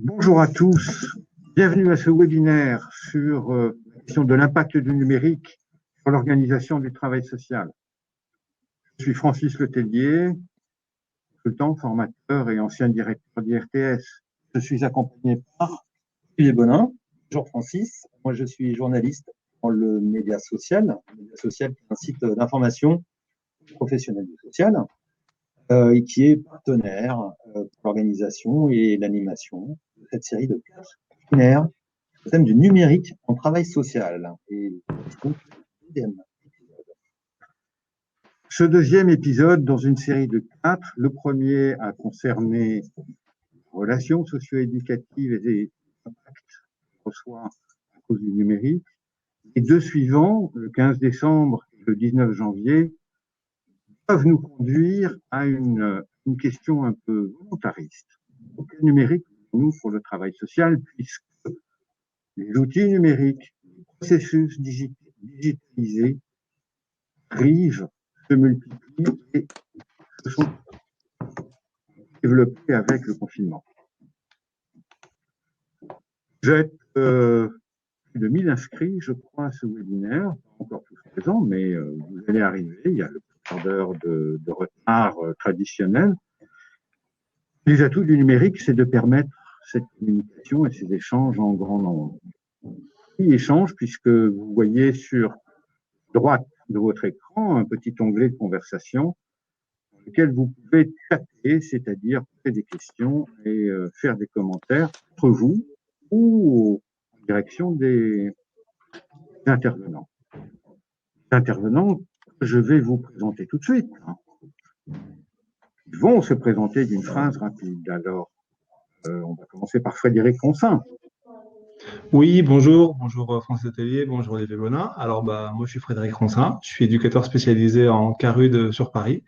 Bonjour à tous, bienvenue à ce webinaire sur la question de l'impact du numérique sur l'organisation du travail social. Je suis Francis Letellier, consultant, formateur et ancien directeur d'IRTS. Je suis accompagné par Olivier Bonin. Bonjour Francis, moi je suis journaliste dans le Média Social qui est un site d'information professionnel du social et qui est partenaire pour l'organisation et l'animation de cette série de 4 webinaires sur le thème du numérique en travail social. Et donc, ce deuxième épisode dans une série de 4, le premier a concerné les relations socio-éducatives et les impacts qu'on reçoit à cause du numérique. Les deux suivants, le 15 décembre et le 19 janvier, peuvent nous conduire à une question un peu volontariste. Quel numérique nous pour le travail social, puisque les outils numériques, les processus digitalisés arrivent, se multiplient et se sont développés avec le confinement. Vous êtes plus de 1000 inscrits, je crois, à ce webinaire, pas encore tous présents, mais vous allez arriver, il y a le quart d'heure de retard traditionnel. Les atouts du numérique, c'est de permettre cette communication et ces échanges en grand nombre. Échange, puisque vous voyez sur droite de votre écran un petit onglet de conversation dans lequel vous pouvez chatter, c'est-à-dire poser des questions et faire des commentaires entre vous ou en direction des intervenants. Les intervenants, je vais vous présenter tout de suite. Ils vont se présenter d'une phrase rapide. Alors, on va commencer par Frédéric Consin. Oui, bonjour Francis Letellier, bonjour Olivier Bonin. Alors moi je suis Frédéric Ronsin, je suis éducateur spécialisé en CARUD sur Paris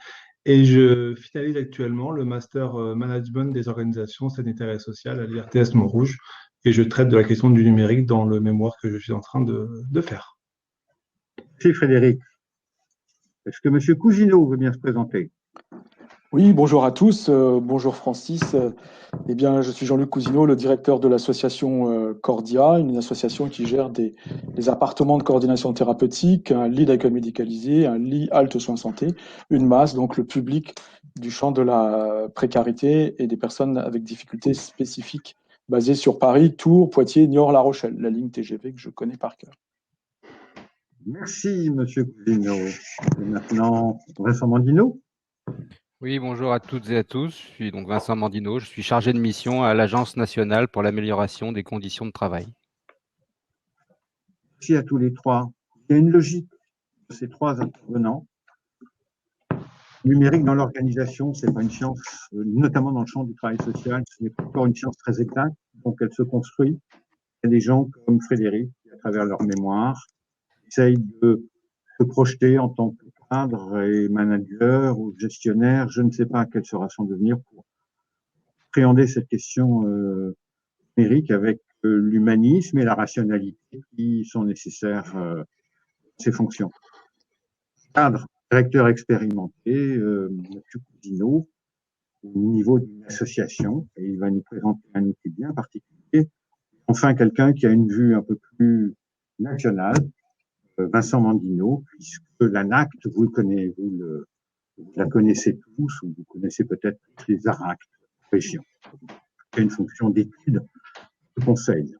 et je finalise actuellement le master management des organisations sanitaires et sociales à l'IRTS Montrouge et je traite de la question du numérique dans le mémoire que je suis en train de faire. Merci Frédéric. Est-ce que M. Cousineau veut bien se présenter? Oui, bonjour à tous, bonjour Francis. Eh bien, je suis Jean-Luc Cousineau, le directeur de l'association Cordia, une association qui gère des appartements de coordination thérapeutique, un lit d'accueil médicalisé, un lit halte soins santé, une masse, donc le public du champ de la précarité et des personnes avec difficultés spécifiques basées sur Paris, Tours, Poitiers, Niort, La Rochelle, la ligne TGV que je connais par cœur. Merci, M. Cousineau. Et maintenant, Vincent Mandino. Oui, bonjour à toutes et à tous. Je suis donc Vincent Mandino. Je suis chargé de mission à l'Agence nationale pour l'amélioration des conditions de travail. Merci à tous les trois. Il y a une logique de ces trois intervenants. Le numérique dans l'organisation, c'est pas une science, notamment dans le champ du travail social, ce n'est pas encore une science très exacte, donc elle se construit. Il y a des gens comme Frédéric, qui, à travers leur mémoire, essayent de se projeter en tant que cadre et manager ou gestionnaire. Je ne sais pas quel sera son devenir pour appréhender cette question numérique avec l'humanisme et la rationalité qui sont nécessaires à ces fonctions. Cadre, directeur expérimenté, M. Cousineau, au niveau d'une association, et il va nous présenter un outil bien particulier. Enfin, quelqu'un qui a une vue un peu plus nationale, Vincent Mandino, puisque l'ANACT, vous la connaissez tous, ou vous connaissez peut-être les ARACT, régions. C'est une fonction d'étude, de conseil.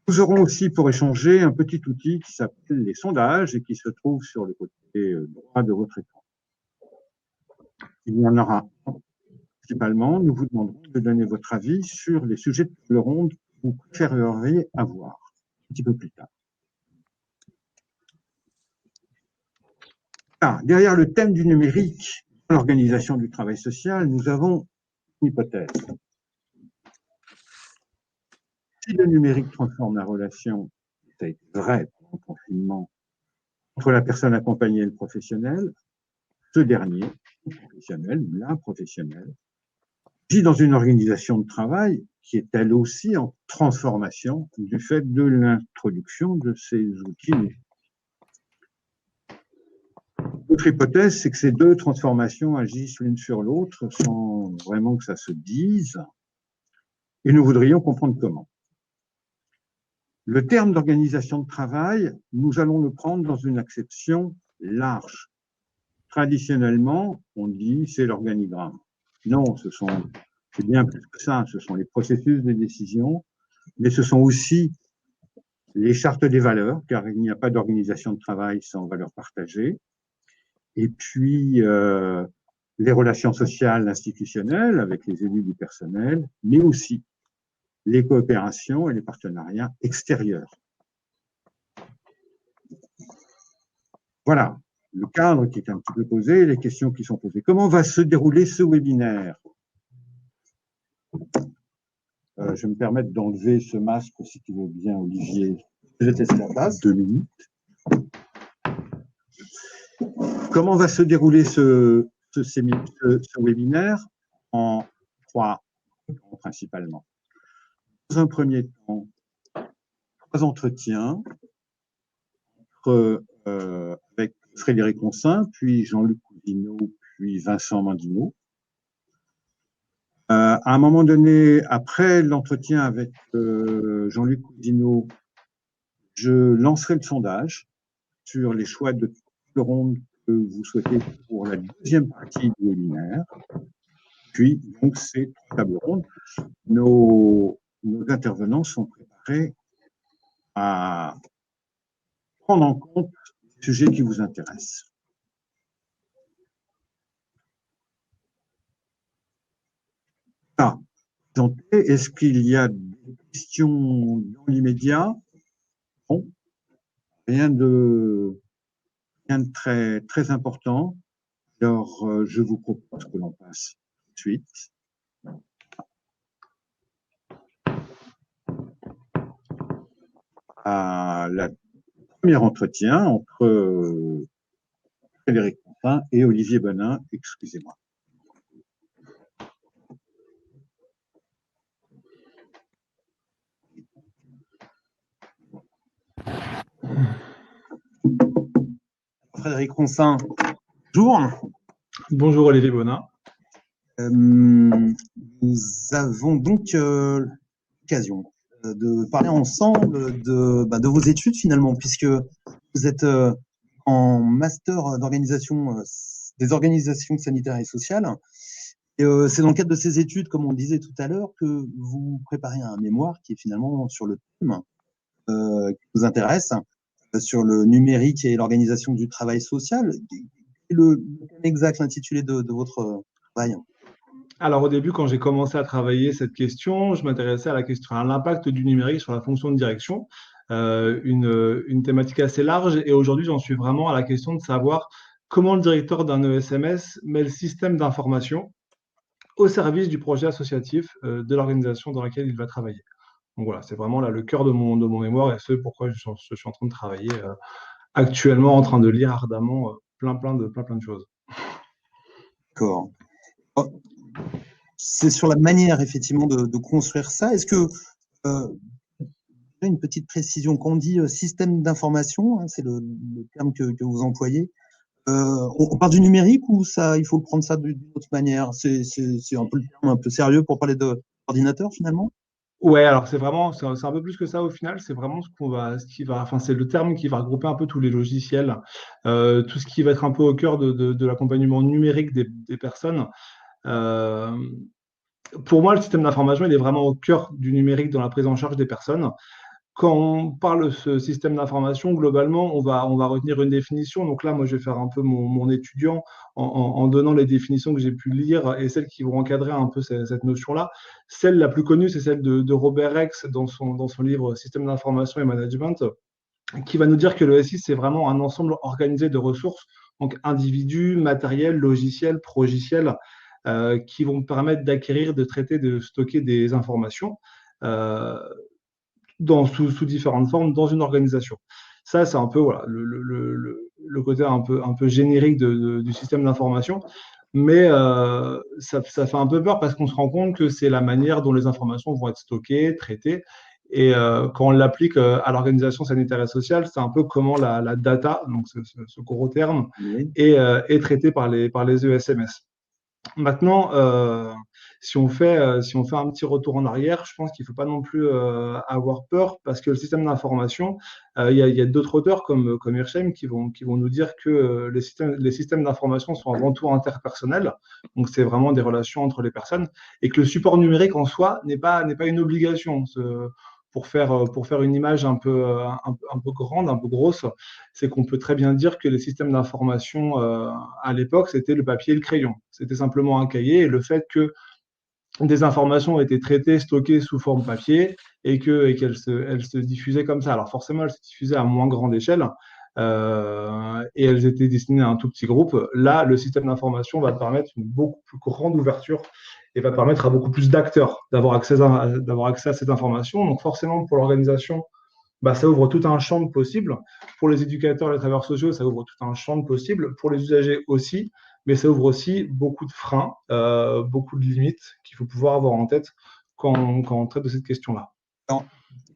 Nous aurons aussi pour échanger un petit outil qui s'appelle les sondages et qui se trouve sur le côté droit de votre écran. Il y en aura principalement. Nous vous demanderons de donner votre avis sur les sujets de table ronde que vous préféreriez avoir un petit peu plus tard. Derrière le thème du numérique, l'organisation du travail social, nous avons une hypothèse. Si le numérique transforme la relation, ça a été vrai pendant le confinement, entre la personne accompagnée et le professionnel, ce dernier, le professionnel, la professionnelle, vit dans une organisation de travail qui est elle aussi en transformation du fait de l'introduction de ces outils. L'autre hypothèse, c'est que ces deux transformations agissent l'une sur l'autre sans vraiment que ça se dise, et nous voudrions comprendre comment. Le terme d'organisation de travail, nous allons le prendre dans une acception large. Traditionnellement, on dit c'est l'organigramme. Non, c'est bien plus que ça. Ce sont les processus de décision, mais ce sont aussi les chartes des valeurs, car il n'y a pas d'organisation de travail sans valeurs partagées. Et puis, les relations sociales institutionnelles avec les élus du personnel, mais aussi les coopérations et les partenariats extérieurs. Voilà le cadre qui est un petit peu posé, les questions qui sont posées. Comment va se dérouler ce webinaire? Je vais me permettre d'enlever ce masque, si tu veux bien, Olivier. Je te laisse la place. 2 minutes. Comment va se dérouler ce webinaire? En 3 temps principalement. Dans un premier temps, 3 entretiens avec Frédéric Ronsin, puis Jean-Luc Cousineau, puis Vincent Mandino. À un moment donné, après l'entretien avec Jean-Luc Cousineau, je lancerai le sondage sur les choix de table ronde que vous souhaitez pour la deuxième partie du webinaire. Puis, donc, ces 3 tables rondes, nos intervenants sont préparés à prendre en compte les sujets qui vous intéressent. Ah, est-ce qu'il y a des questions dans l'immédiat? Bon, rien de très, très important. Alors, je vous propose que l'on passe tout de suite à la premier entretien entre Frédéric Ronsin et Olivier Bonin, excusez-moi. Frédéric Ronsin, bonjour. Bonjour Olivier Bonin. Nous avons donc l'occasion de parler ensemble de vos études finalement, puisque vous êtes en master d'organisation des organisations sanitaires et sociales. Et c'est dans le cadre de ces études, comme on le disait tout à l'heure, que vous préparez un mémoire qui est finalement sur le thème qui vous intéresse, sur le numérique et l'organisation du travail social. Le thème exact, l'intitulé de votre travail? Alors au début, quand j'ai commencé à travailler cette question, je m'intéressais à la question, à l'impact du numérique sur la fonction de direction, une thématique assez large. Et aujourd'hui, j'en suis vraiment à la question de savoir comment le directeur d'un ESMS met le système d'information au service du projet associatif de l'organisation dans laquelle il va travailler. Donc voilà, c'est vraiment là le cœur de mon mémoire et ce pourquoi je suis en train de travailler actuellement, en train de lire ardemment plein de choses. D'accord. C'est sur la manière effectivement de construire ça. Est-ce que une petite précision, quand on dit système d'information, hein, c'est le terme que vous employez, on parle du numérique ou ça, il faut prendre ça d'une autre manière? C'est un peu le terme un peu sérieux pour parler d'ordinateur finalement? Ouais, alors c'est un peu plus que ça au final. C'est vraiment c'est le terme qui va regrouper un peu tous les logiciels, tout ce qui va être un peu au cœur de l'accompagnement numérique des personnes. Pour moi, le système d'information, il est vraiment au cœur du numérique dans la prise en charge des personnes. Quand on parle de ce système d'information, globalement, on va retenir une définition. Donc là, moi, je vais faire un peu mon étudiant en donnant les définitions que j'ai pu lire et celles qui vont encadrer un peu cette notion-là. Celle la plus connue, c'est celle de Robert Rex dans son livre Système d'information et management, qui va nous dire que le SI, c'est vraiment un ensemble organisé de ressources, donc individus, matériels, logiciels, progiciels, qui vont permettre d'acquérir, de traiter, de stocker des informations sous différentes formes dans une organisation. Ça, c'est un peu voilà, le côté un peu générique du système d'information. Mais ça fait un peu peur parce qu'on se rend compte que c'est la manière dont les informations vont être stockées, traitées. Et quand on l'applique à l'organisation sanitaire et sociale, c'est un peu comment la data, donc ce gros terme, est traitée par les ESMS. Maintenant, si on fait un petit retour en arrière, je pense qu'il ne faut pas non plus avoir peur parce que le système d'information, il y a d'autres auteurs comme Hirsheim qui vont nous dire que les systèmes d'information sont avant tout interpersonnels, donc c'est vraiment des relations entre les personnes, et que le support numérique en soi n'est pas une obligation. Pour faire une image un peu grande, un peu grosse, c'est qu'on peut très bien dire que les systèmes d'information à l'époque, c'était le papier et le crayon. C'était simplement un cahier et le fait que des informations étaient traitées, stockées sous forme papier et qu'elles se diffusaient comme ça. Alors forcément, elles se diffusaient à moins grande échelle et elles étaient destinées à un tout petit groupe. Là, le système d'information va permettre une beaucoup plus grande ouverture et va permettre à beaucoup plus d'acteurs d'avoir accès à cette information. Donc forcément, pour l'organisation, ça ouvre tout un champ de possibles. Pour les éducateurs et les travailleurs sociaux, ça ouvre tout un champ de possibles. Pour les usagers aussi, mais ça ouvre aussi beaucoup de freins, beaucoup de limites qu'il faut pouvoir avoir en tête quand on traite de cette question-là. Alors,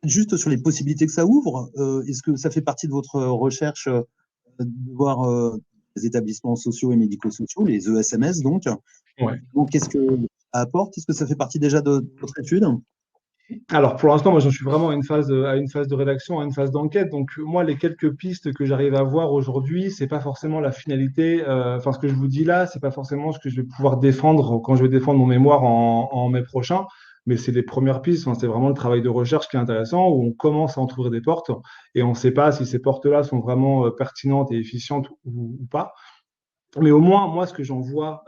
juste sur les possibilités que ça ouvre, est-ce que ça fait partie de votre recherche de voir les établissements sociaux et médico-sociaux, les ESMS donc? Ouais. Donc, qu'est-ce que ça apporte? Est-ce que ça fait partie déjà de votre étude? Alors pour l'instant, moi j'en suis vraiment à une phase de rédaction, à une phase d'enquête. Donc moi, les quelques pistes que j'arrive à voir aujourd'hui, c'est pas forcément la finalité. Ce que je vous dis là, c'est pas forcément ce que je vais pouvoir défendre quand je vais défendre mon mémoire en mai prochain. Mais c'est les premières pistes. C'est vraiment le travail de recherche qui est intéressant, où on commence à entrouvrir des portes et on ne sait pas si ces portes-là sont vraiment pertinentes et efficientes ou pas. Mais au moins, moi, ce que j'en vois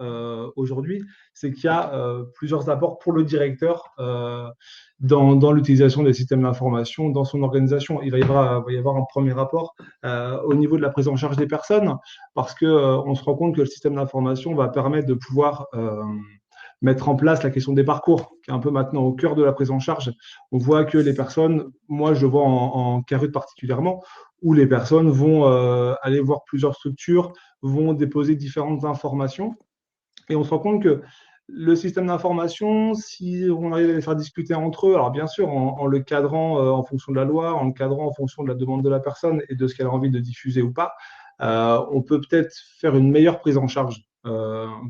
aujourd'hui, c'est qu'il y a plusieurs apports pour le directeur dans l'utilisation des systèmes d'information, dans son organisation. Il va y avoir un premier rapport au niveau de la prise en charge des personnes, parce que on se rend compte que le système d'information va permettre de pouvoir mettre en place la question des parcours, qui est un peu maintenant au cœur de la prise en charge. On voit que les personnes, moi je vois en Carut particulièrement, où les personnes vont aller voir plusieurs structures, vont déposer différentes informations. Et on se rend compte que le système d'information, si on arrive à les faire discuter entre eux, alors bien sûr en le cadrant en fonction de la loi, en le cadrant en fonction de la demande de la personne et de ce qu'elle a envie de diffuser ou pas, on peut peut-être faire une meilleure prise en charge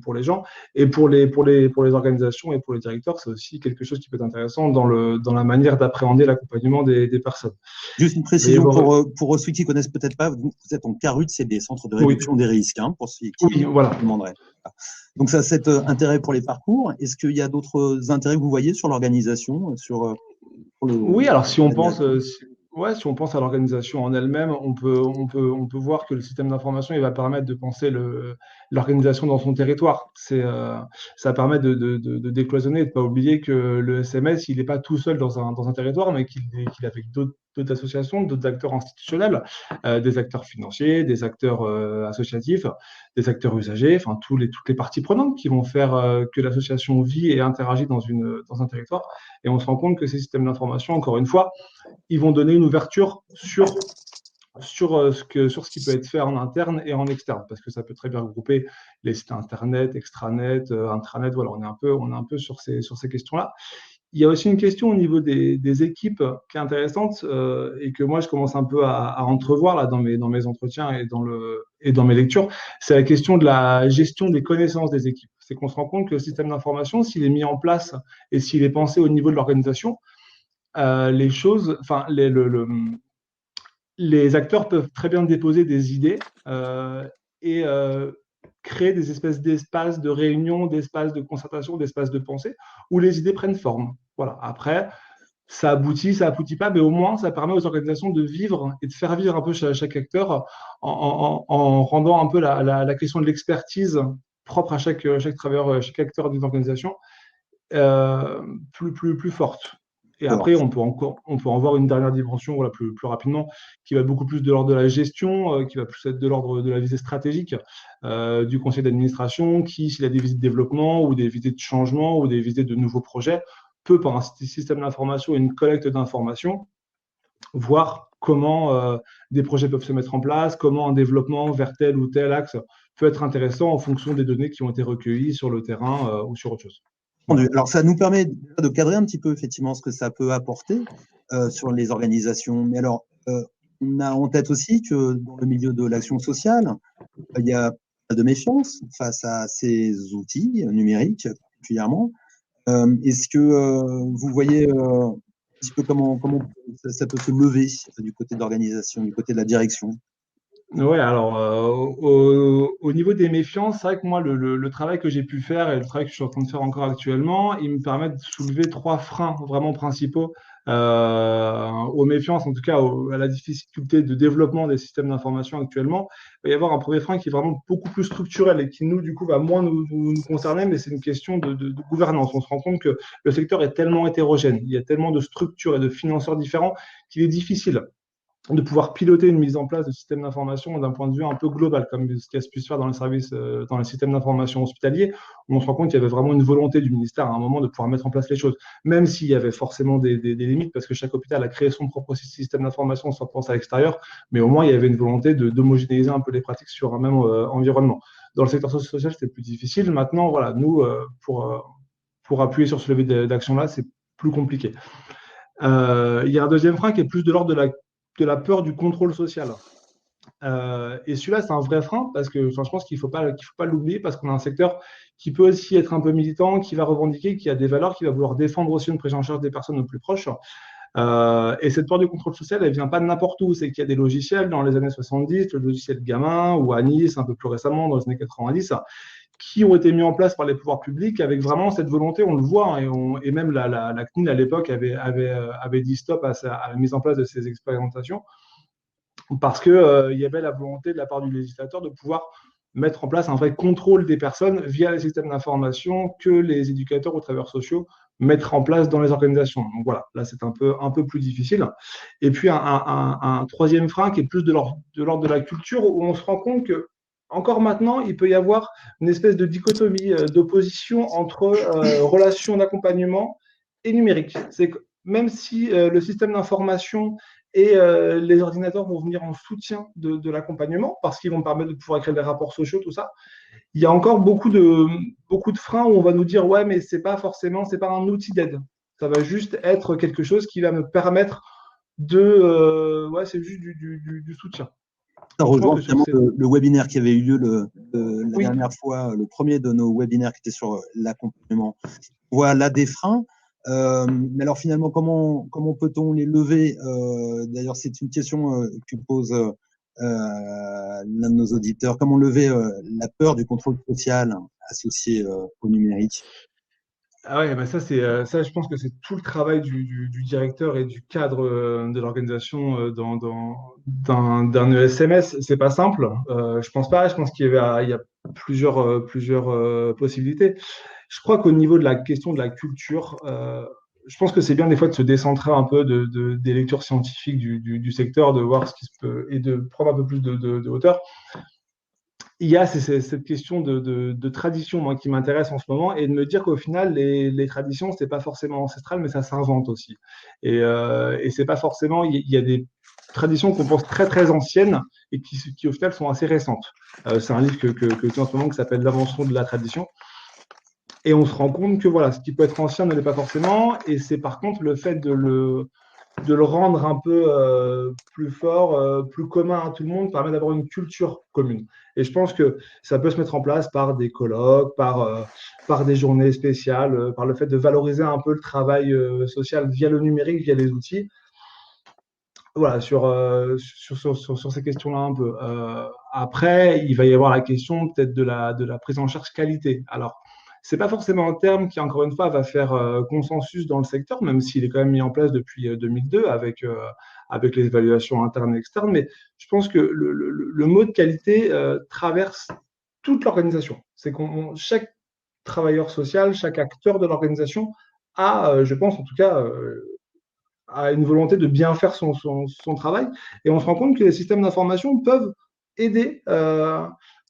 pour les gens. Et pour les organisations et pour les directeurs, c'est aussi quelque chose qui peut être intéressant dans la manière d'appréhender l'accompagnement des personnes. Juste une précision pour ceux qui connaissent peut-être pas, vous êtes en CARUT, c'est des centres de réduction des risques, pour ceux qui demanderaient. Donc ça, cet intérêt pour les parcours, est-ce qu'il y a d'autres intérêts que vous voyez sur l'organisation, Oui, alors si on pense à l'organisation en elle-même, on peut voir que le système d'information, il va permettre de penser l'organisation dans son territoire. Ça permet de décloisonner et de ne pas oublier que le SMS, il n'est pas tout seul dans un territoire, mais qu'il est avec d'autres associations, d'autres acteurs institutionnels, des acteurs financiers, des acteurs associatifs, des acteurs usagers, enfin toutes les parties prenantes qui vont faire que l'association vit et interagit dans un territoire. Et on se rend compte que ces systèmes d'information, encore une fois, ils vont donner une ouverture sur ce qui peut être fait en interne et en externe, parce que ça peut très bien regrouper les sites internet, extranet, intranet. Voilà, on est un peu sur ces questions-là. Il y a aussi une question au niveau des équipes qui est intéressante et que moi je commence un peu à entrevoir là dans mes entretiens et dans mes lectures. C'est la question de la gestion des connaissances des équipes. C'est qu'on se rend compte que le système d'information, s'il est mis en place et s'il est pensé au niveau de l'organisation, les acteurs peuvent très bien déposer des idées et créer des espèces d'espaces de réunion, d'espaces de concertation, d'espaces de pensée où les idées prennent forme. Voilà. Après, ça aboutit pas, mais au moins ça permet aux organisations de vivre et de faire vivre un peu chaque acteur en rendant un peu la question de l'expertise propre à chaque travailleur, chaque acteur d'une organisation plus forte. Et après, on peut en voir une dernière dimension, voilà, plus rapidement, qui va beaucoup plus de l'ordre de la gestion, qui va plus être de l'ordre de la visée stratégique du conseil d'administration, qui, s'il a des visées de développement ou des visées de changement ou des visées de nouveaux projets, peut, par un système d'information et une collecte d'informations, voir comment des projets peuvent se mettre en place, comment un développement vers tel ou tel axe peut être intéressant en fonction des données qui ont été recueillies sur le terrain ou sur autre chose. Alors, ça nous permet de cadrer un petit peu effectivement ce que ça peut apporter sur les organisations. Mais alors, on a en tête aussi que dans le milieu de l'action sociale, il y a de méfiance face à ces outils numériques particulièrement. Est-ce que vous voyez un petit peu comment ça peut se lever du côté de l'organisation, du côté de la direction? Ouais, alors au niveau des méfiances, c'est vrai que moi, le travail que j'ai pu faire et le travail que je suis en train de faire encore actuellement, il me permet de soulever trois freins vraiment principaux aux méfiances, en tout cas à la difficulté de développement des systèmes d'information actuellement. Il va y avoir un premier frein qui est vraiment beaucoup plus structurel et qui, nous, du coup, va moins nous concerner, mais c'est une question de gouvernance. On se rend compte que le secteur est tellement hétérogène, il y a tellement de structures et de financeurs différents qu'il est difficile de pouvoir piloter une mise en place de systèmes d'information d'un point de vue un peu global, comme ce qui a pu se faire dans les services, dans les systèmes d'information hospitaliers, où on se rend compte qu'il y avait vraiment une volonté du ministère à un moment de pouvoir mettre en place les choses, même s'il y avait forcément des limites, parce que chaque hôpital a créé son propre système d'information sans penser à l'extérieur, mais au moins il y avait une volonté d'homogénéiser un peu les pratiques sur un même environnement. Dans le secteur social, c'était plus difficile. Maintenant, voilà, nous, pour appuyer sur ce levier d'action-là, c'est plus compliqué. Il y a un deuxième frein qui est plus de l'ordre de la peur du contrôle social. Et celui-là, c'est un vrai frein parce que je pense qu'il ne faut pas l'oublier parce qu'on a un secteur qui peut aussi être un peu militant, qui va revendiquer, qui a des valeurs, qui va vouloir défendre aussi une prise en charge des personnes les plus proches. Et cette peur du contrôle social, elle ne vient pas de n'importe où. C'est qu'il y a des logiciels dans les années 70, le logiciel Gamin ou Anis, un peu plus récemment, dans les années 90, qui ont été mis en place par les pouvoirs publics avec vraiment cette volonté, on le voit, hein, et même la CNIL à l'époque avait dit stop à la mise en place de ces expérimentations, parce qu'il y avait la volonté de la part du législateur de pouvoir mettre en place un vrai contrôle des personnes via les systèmes d'information que les éducateurs ou travailleurs sociaux mettent en place dans les organisations. Donc voilà, là c'est un peu plus difficile. Et puis un troisième frein qui est plus de l'ordre de la culture, où on se rend compte que encore maintenant, il peut y avoir une espèce de dichotomie, d'opposition entre relations d'accompagnement et numérique. C'est que même si le système d'information et les ordinateurs vont venir en soutien de l'accompagnement parce qu'ils vont permettre de pouvoir créer des rapports sociaux, tout ça, il y a encore beaucoup de freins où on va nous dire ouais, mais c'est pas un outil d'aide. Ça va juste être quelque chose qui va me permettre ouais, c'est juste du soutien. Ça rejoint vraiment le webinaire qui avait eu lieu la Oui. dernière fois, le premier de nos webinaires qui était sur l'accompagnement. Voilà des freins. Mais alors finalement, comment peut-on les lever? D'ailleurs, c'est une question que pose l'un de nos auditeurs. Comment lever la peur du contrôle social associé au numérique? Ah ouais, bah ça, ça, je pense que c'est tout le travail du directeur et du cadre de l'organisation d'un ESMS. C'est pas simple. Je pense pas. Je pense qu'il y a plusieurs possibilités. Je crois qu'au niveau de la question de la culture, je pense que c'est bien des fois de se décentrer un peu des lectures scientifiques du secteur, de voir ce qui se peut et de prendre un peu plus de hauteur. Il y a cette question de tradition, moi, qui m'intéresse en ce moment, et de me dire qu'au final, les traditions, c'est pas forcément ancestral, mais ça s'invente aussi. Et c'est pas forcément, il y a des traditions qu'on pense très très anciennes et qui au final sont assez récentes. C'est un livre que tu as en ce moment qui s'appelle L'invention de la tradition. Et on se rend compte que voilà, ce qui peut être ancien ne l'est pas forcément, et c'est par contre le fait de le rendre un peu plus fort, plus commun à tout le monde, permet d'avoir une culture commune. Et je pense que ça peut se mettre en place par des colloques, par des journées spéciales, par le fait de valoriser un peu le travail social via le numérique, via les outils. Voilà, sur ces questions-là un peu. Après, il va y avoir la question peut-être de la prise en charge qualité. Alors, c'est pas forcément un terme qui, encore une fois, va faire consensus dans le secteur, même s'il est quand même mis en place depuis 2002 avec les évaluations internes et externes. Mais je pense que le mot de qualité traverse toute l'organisation. C'est chaque travailleur social, chaque acteur de l'organisation a, je pense en tout cas, a une volonté de bien faire son travail. Et on se rend compte que les systèmes d'information peuvent aider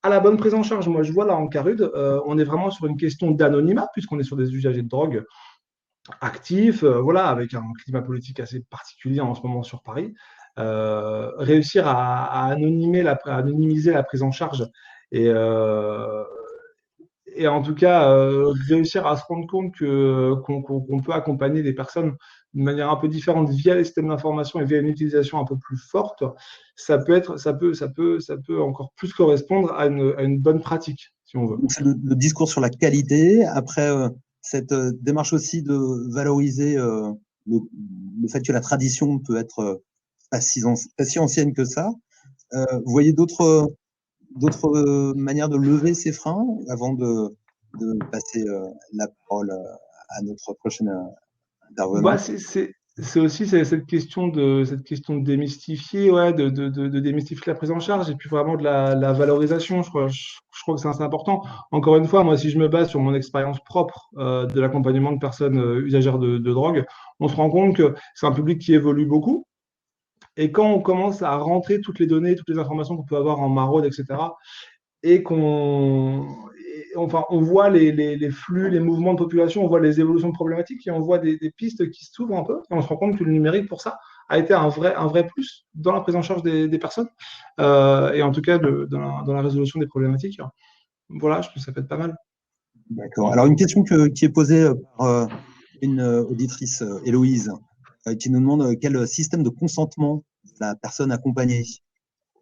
à la bonne prise en charge. Moi, je vois là en Carude, on est vraiment sur une question d'anonymat, puisqu'on est sur des usagers de drogue actifs, voilà, avec un climat politique assez particulier en ce moment sur Paris. Réussir à anonymiser la prise en charge et et en tout cas, réussir à se rendre compte qu'on peut accompagner des personnes de manière un peu différente via les systèmes d'information et via une utilisation un peu plus forte, ça peut encore plus correspondre à une bonne pratique, si on veut. Donc, c'est le discours sur la qualité. Après, cette démarche aussi de valoriser le fait que la tradition peut être pas si ancienne que ça. Vous voyez d'autres manières de lever ces freins avant de passer la parole à notre prochaine intervenant? Bah, c'est aussi cette question de démystifier, ouais, de démystifier la prise en charge et puis vraiment de la valorisation. Je crois que c'est assez important. Encore une fois, moi, si je me base sur mon expérience propre de l'accompagnement de personnes usagères de drogue, on se rend compte que c'est un public qui évolue beaucoup. Et quand on commence à rentrer toutes les données, toutes les informations qu'on peut avoir en maraude, etc., et enfin, on voit les flux, les mouvements de population, on voit les évolutions de problématiques et on voit des pistes qui s'ouvrent un peu. Et on se rend compte que le numérique, pour ça, a été un vrai plus dans la prise en charge des personnes et en tout cas dans la résolution des problématiques. Voilà, je pense que ça peut être pas mal. D'accord. Alors, une question qui est posée par une auditrice, Héloïse, qui nous demande quel système de consentement la personne accompagnée.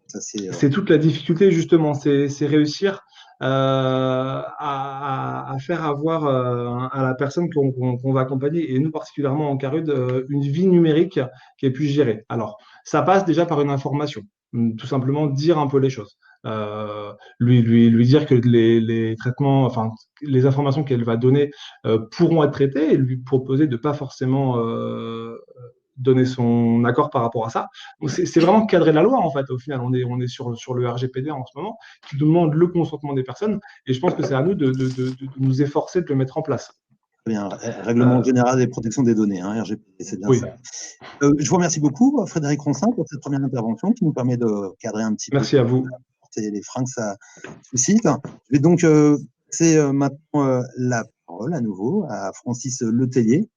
C'est toute la difficulté, justement, c'est réussir à faire avoir à la personne qu'on va accompagner, et nous particulièrement en Carude, une vie numérique qu'elle puisse gérer. Alors, ça passe déjà par une information, tout simplement dire un peu les choses. Lui dire que les traitements, enfin, les informations qu'elle va donner pourront être traitées et lui proposer de pas forcément donner son accord par rapport à ça. Donc c'est vraiment cadrer la loi en fait. Au final, on est sur le RGPD en ce moment qui demande le consentement des personnes et je pense que c'est à nous de nous efforcer de le mettre en place. Très bien, Règlement général des protections des données, hein, RGPD, c'est bien oui. ça. Je vous remercie beaucoup, Frédéric Ronsin, pour cette première intervention qui nous permet de cadrer un petit Merci peu à vous. les freins que ça suscite. Je vais donc passer maintenant la parole à nouveau à Francis Letellier,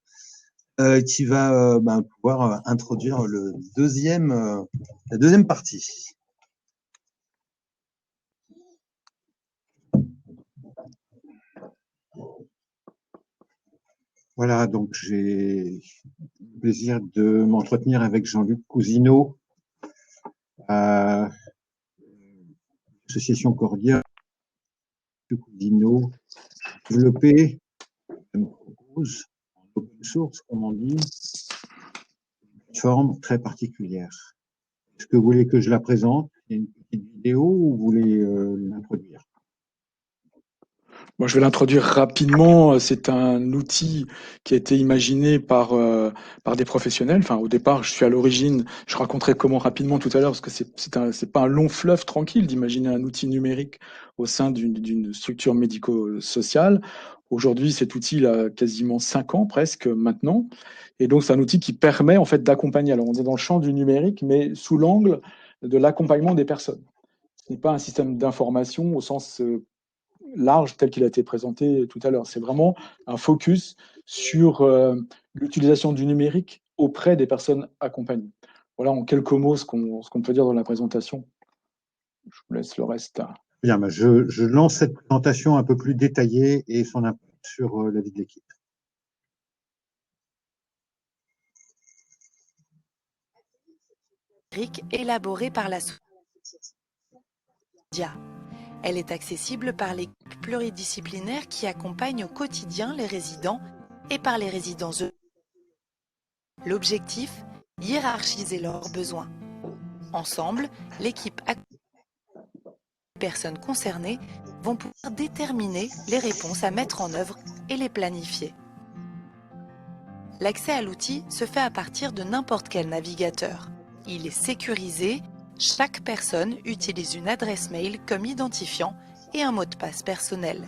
qui va pouvoir introduire la deuxième partie. Voilà, donc j'ai le plaisir de m'entretenir avec Jean-Luc Cousineau, Association Cordia. Cousineau, développé, me propose, en open source, comme on dit, une forme très particulière. Est-ce que vous voulez que je la présente? Il y a une petite vidéo ou vous voulez l'introduire? Moi, je vais l'introduire rapidement. C'est un outil qui a été imaginé par des professionnels. Enfin, au départ, je suis à l'origine. Je raconterai comment rapidement tout à l'heure, parce que c'est pas un long fleuve tranquille d'imaginer un outil numérique au sein d'une structure médico-sociale. Aujourd'hui, cet outil il a quasiment 5 ans presque maintenant, et donc c'est un outil qui permet en fait d'accompagner. Alors, on est dans le champ du numérique, mais sous l'angle de l'accompagnement des personnes. Ce n'est pas un système d'information au sens large tel qu'il a été présenté tout à l'heure. C'est vraiment un focus sur l'utilisation du numérique auprès des personnes accompagnées. Voilà en quelques mots ce qu'on peut dire dans la présentation. Je vous laisse le reste. Bien, je lance cette présentation un peu plus détaillée et son impact sur la vie de l'équipe. Élaborée par la Dia. Elle est accessible par l'équipe pluridisciplinaire qui accompagne au quotidien les résidents et par les résidents eux. L'objectif, hiérarchiser leurs besoins. Ensemble, l'équipe et les personnes concernées vont pouvoir déterminer les réponses à mettre en œuvre et les planifier. L'accès à l'outil se fait à partir de n'importe quel navigateur. Il est sécurisé. Chaque personne utilise une adresse mail comme identifiant et un mot de passe personnel.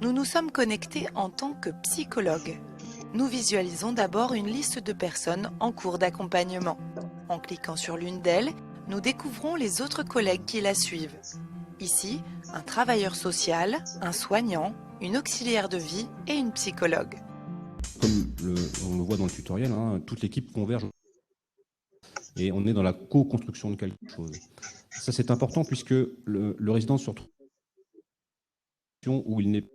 Nous nous sommes connectés en tant que psychologues. Nous visualisons d'abord une liste de personnes en cours d'accompagnement. En cliquant sur l'une d'elles, nous découvrons les autres collègues qui la suivent. Ici, un travailleur social, un soignant, une auxiliaire de vie et une psychologue. Comme on le voit dans le tutoriel, hein, toute l'équipe converge et on est dans la co-construction de quelque chose. Ça, c'est important puisque le résident se retrouve où il n'est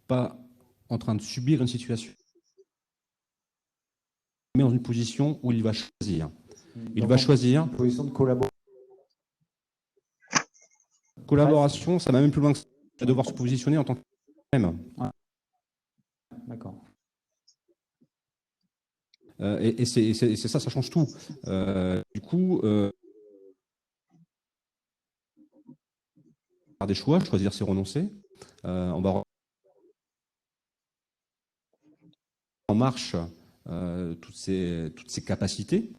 pas en train de subir une situation, mais dans une position où il va choisir. Il va choisir. Une position de collaboration. Collaboration, ça va même plus loin que ça, de devoir se positionner en tant que même. D'accord. Et c'est ça, ça change tout. Du coup, faire des choix, choisir c'est renoncer. On va en marche toutes ces capacités,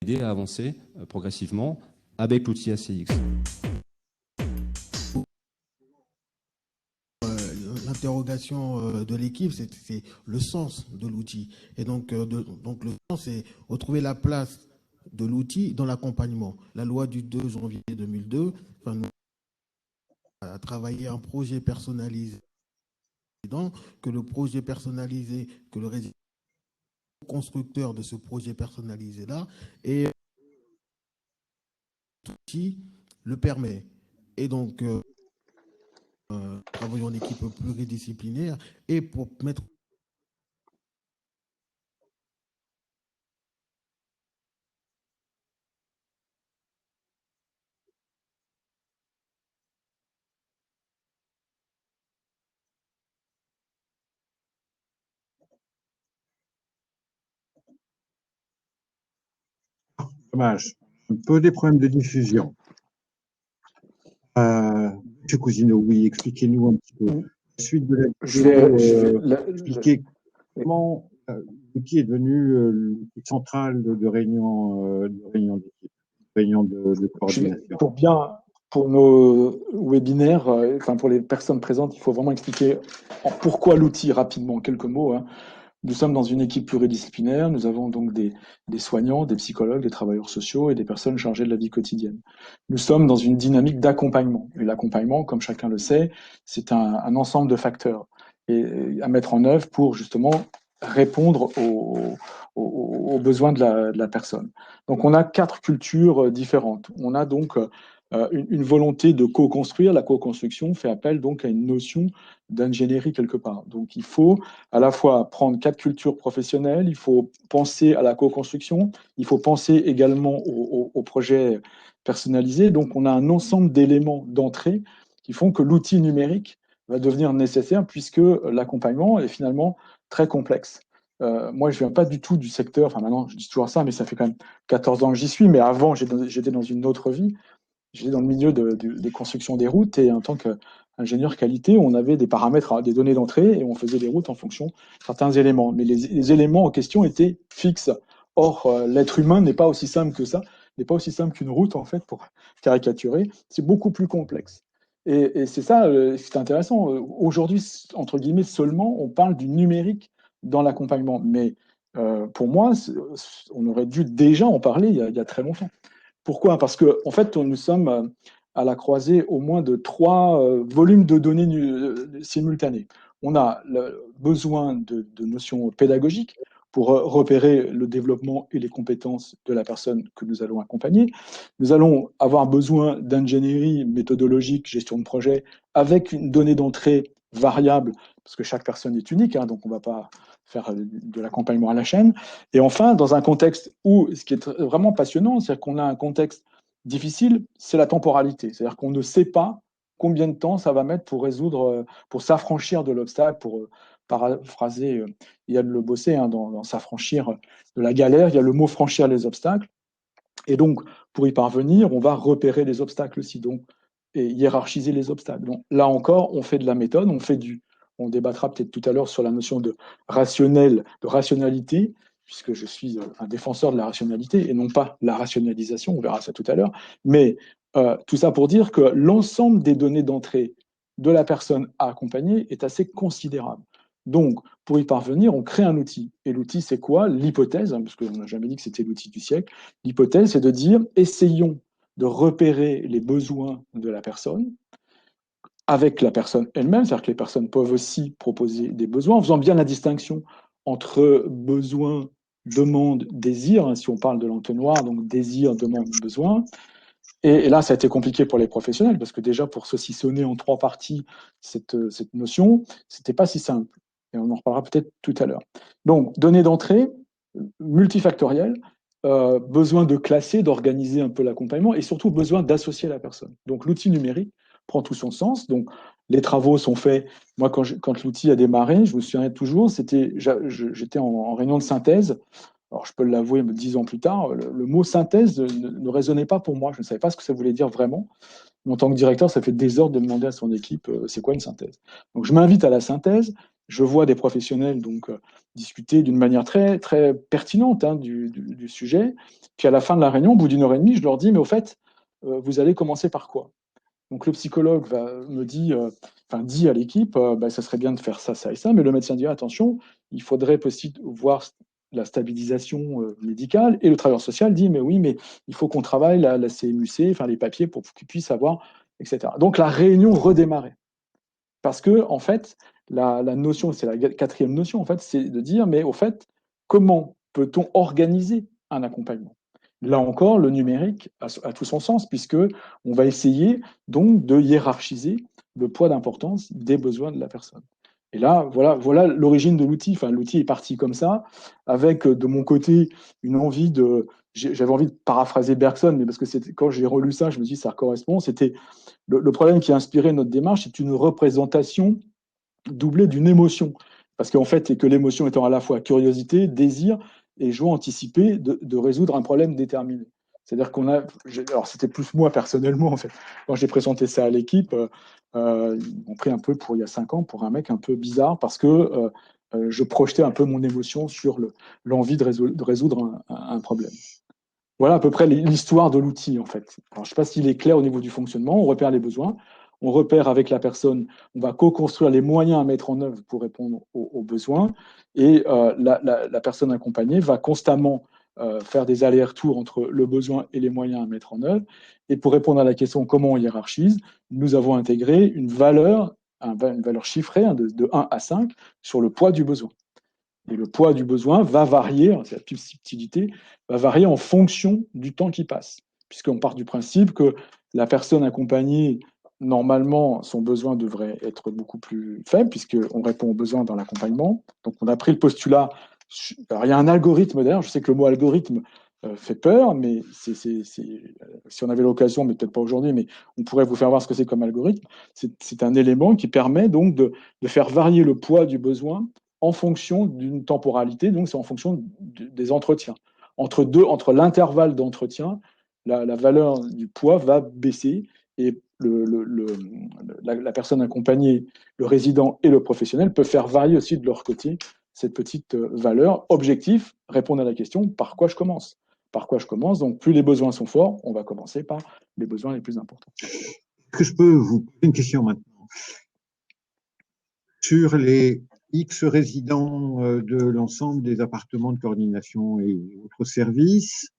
aider à avancer progressivement avec l'outil ACX. L'interrogation de l'équipe, c'est le sens de l'outil. Et donc le sens, c'est retrouver la place de l'outil dans l'accompagnement. La loi du 2 janvier 2002 a travaillé un projet personnalisé. Que le projet personnalisé, que le résident constructeur de ce projet personnalisé-là, et l'outil le permet. Et donc, travaillons en équipe pluridisciplinaire et pour mettre Dommage. Un peu des problèmes de diffusion. Monsieur Cousineau, oui, expliquez-nous un petit peu. Suite de la vidéo, expliquez comment l'outil est devenu l'outil central de réunion d'équipe, réunion de coordination. Pour nos webinaires, pour les personnes présentes, il faut vraiment expliquer pourquoi l'outil rapidement, en quelques mots. Nous sommes dans une équipe pluridisciplinaire, nous avons donc des soignants, des psychologues, des travailleurs sociaux et des personnes chargées de la vie quotidienne. Nous sommes dans une dynamique d'accompagnement. Et l'accompagnement, comme chacun le sait, c'est un ensemble de facteurs à mettre en œuvre pour justement répondre aux besoins de la personne. Donc on a 4 cultures différentes. On a donc une volonté de co-construire. La co-construction fait appel donc à une notion d'ingénierie quelque part. Donc il faut à la fois prendre 4 cultures professionnelles, il faut penser à la co-construction, il faut penser également au projet personnalisé. Donc on a un ensemble d'éléments d'entrée qui font que l'outil numérique va devenir nécessaire puisque l'accompagnement est finalement très complexe. Moi, je viens pas du tout du secteur, enfin maintenant je dis toujours ça, mais ça fait quand même 14 ans que j'y suis, mais avant j'étais dans une autre vie. J'étais dans le milieu des constructions des routes et en tant qu'ingénieur qualité, on avait des paramètres, des données d'entrée et on faisait des routes en fonction de certains éléments. Mais les éléments en question étaient fixes. Or, l'être humain n'est pas aussi simple que ça, n'est pas aussi simple qu'une route en fait, pour caricaturer. C'est beaucoup plus complexe. Et c'est ça, c'est intéressant. Aujourd'hui, entre guillemets, seulement, on parle du numérique dans l'accompagnement. Mais pour moi, on aurait dû déjà en parler il y a très longtemps. Pourquoi? Parce que en fait, nous sommes à la croisée au moins de 3 volumes de données simultanés. On a le besoin de notions pédagogiques pour repérer le développement et les compétences de la personne que nous allons accompagner. Nous allons avoir besoin d'ingénierie méthodologique, gestion de projet, avec une donnée d'entrée variable, parce que chaque personne est unique, donc on ne va pas faire de l'accompagnement à la chaîne. Et enfin, dans un contexte où, ce qui est vraiment passionnant, c'est qu'on a un contexte difficile, c'est la temporalité. C'est-à-dire qu'on ne sait pas combien de temps ça va mettre pour résoudre, pour s'affranchir de l'obstacle, pour paraphraser Yann Le Bossé, dans s'affranchir de la galère, il y a le mot franchir les obstacles. Et donc, pour y parvenir, on va repérer les obstacles aussi, donc, et hiérarchiser les obstacles. Donc, là encore, on fait de la méthode, on débattra peut-être tout à l'heure sur la notion de rationnel, de rationalité, puisque je suis un défenseur de la rationalité et non pas la rationalisation, on verra ça tout à l'heure. Mais tout ça pour dire que l'ensemble des données d'entrée de la personne à accompagner est assez considérable. Donc, pour y parvenir, on crée un outil. Et l'outil, c'est quoi? L'hypothèse, parce qu'on n'a jamais dit que c'était l'outil du siècle. L'hypothèse, c'est de dire, essayons de repérer les besoins de la personne avec la personne elle-même, c'est-à-dire que les personnes peuvent aussi proposer des besoins, en faisant bien la distinction entre besoins demande, désir, hein, si on parle de l'entonnoir, donc désir, demande, besoin. Et là, ça a été compliqué pour les professionnels, parce que déjà, pour saucissonner en 3 parties cette notion, c'était pas si simple. Et on en reparlera peut-être tout à l'heure. Donc, données d'entrée, multifactorielles, besoin de classer, d'organiser un peu l'accompagnement, et surtout besoin d'associer la personne. Donc, l'outil numérique prend tout son sens. Donc, les travaux sont faits. Moi, quand l'outil a démarré, je me souviens toujours, j'étais en réunion de synthèse. Alors, je peux l'avouer 10 ans plus tard, le mot synthèse ne résonnait pas pour moi. Je ne savais pas ce que ça voulait dire vraiment. Mais en tant que directeur, ça fait des ordres de demander à son équipe c'est quoi une synthèse. Donc, je m'invite à la synthèse. Je vois des professionnels donc discuter d'une manière très très pertinente hein, du sujet. Puis à la fin de la réunion, au bout d'une heure et demie, je leur dis mais au fait, vous allez commencer par quoi? Donc le psychologue dit à l'équipe, ça serait bien de faire ça, ça et ça, mais le médecin dit attention, il faudrait possible voir la stabilisation médicale, et le travailleur social dit mais oui, mais il faut qu'on travaille la CMUC, enfin les papiers pour qu'ils puissent avoir, etc. Donc la réunion redémarrait. Parce que, en fait, la notion, c'est la 4e notion, en fait, c'est de dire, mais au fait, comment peut-on organiser un accompagnement? Là encore, le numérique a tout son sens, puisque on va essayer donc de hiérarchiser le poids d'importance des besoins de la personne. Et là, voilà l'origine de l'outil. Enfin, l'outil est parti comme ça, avec de mon côté une envie j'avais envie de paraphraser Bergson, mais parce que quand j'ai relu ça, je me suis dit ça correspond. C'était le problème qui a inspiré notre démarche, c'est une représentation doublée d'une émotion. Parce qu'en fait, et que l'émotion étant à la fois curiosité, désir et joie anticipée de résoudre un problème déterminé. C'est-à-dire alors c'était plus moi personnellement, en fait. Quand j'ai présenté ça à l'équipe, ils m'ont pris un peu il y a 5 ans, pour un mec un peu bizarre, parce que je projetais un peu mon émotion sur l'envie de résoudre un problème. Voilà à peu près l'histoire de l'outil, en fait. Alors, je ne sais pas s'il est clair au niveau du fonctionnement. On repère les besoins, on repère avec la personne, on va co-construire les moyens à mettre en œuvre pour répondre aux besoins. Et la personne accompagnée va constamment faire des allers-retours entre le besoin et les moyens à mettre en œuvre. Et pour répondre à la question comment on hiérarchise, nous avons intégré une valeur chiffrée de 1 à 5 sur le poids du besoin. Et le poids du besoin va varier, c'est la petite subtilité, va varier en fonction du temps qui passe. Puisqu'on part du principe que la personne accompagnée, normalement, son besoin devrait être beaucoup plus faible, puisqu'on répond aux besoins dans l'accompagnement. Donc, on a pris le postulat. Alors, il y a un algorithme, d'ailleurs, je sais que le mot algorithme fait peur, mais si on avait l'occasion, mais peut-être pas aujourd'hui, mais on pourrait vous faire voir ce que c'est comme algorithme. C'est un élément qui permet donc de faire varier le poids du besoin en fonction d'une temporalité, donc c'est en fonction des entretiens. Entre l'intervalle d'entretien, la valeur du poids va baisser, et la personne accompagnée, le résident et le professionnel peuvent faire varier aussi de leur côté cette petite valeur. Objectif, répondre à la question, par quoi je commence? Par quoi je commence? Donc plus les besoins sont forts, on va commencer par les besoins les plus importants. Est-ce que je peux vous poser une question maintenant? Sur les X résidents de l'ensemble des appartements de coordination et autres services,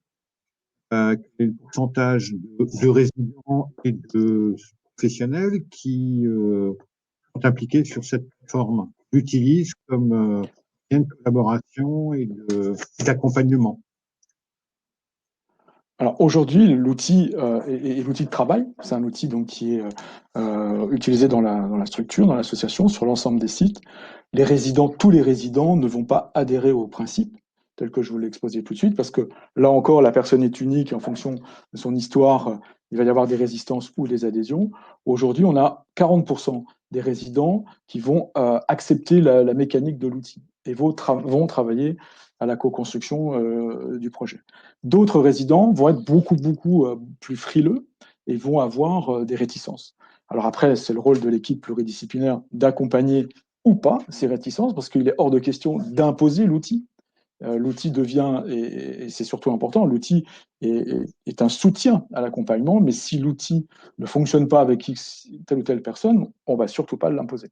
quel est le pourcentage de résidents et de professionnels qui sont impliqués sur cette plateforme, l'utilisent comme lien de collaboration et d'accompagnement? Alors aujourd'hui, l'outil est l'outil de travail. C'est un outil donc qui est utilisé dans la structure, dans l'association, sur l'ensemble des sites. Tous les résidents ne vont pas adhérer au principe tel que je vous l'ai exposé tout de suite, parce que là encore, la personne est unique en fonction de son histoire. Il va y avoir des résistances ou des adhésions. Aujourd'hui, on a 40% des résidents qui vont accepter la mécanique de l'outil et vont travailler à la co-construction du projet. D'autres résidents vont être beaucoup plus frileux et vont avoir des réticences. Alors après, c'est le rôle de l'équipe pluridisciplinaire d'accompagner ou pas ces réticences, parce qu'il est hors de question d'imposer l'outil. L'outil devient, et c'est surtout important, l'outil est un soutien à l'accompagnement, mais si l'outil ne fonctionne pas avec telle ou telle personne, on ne va surtout pas l'imposer.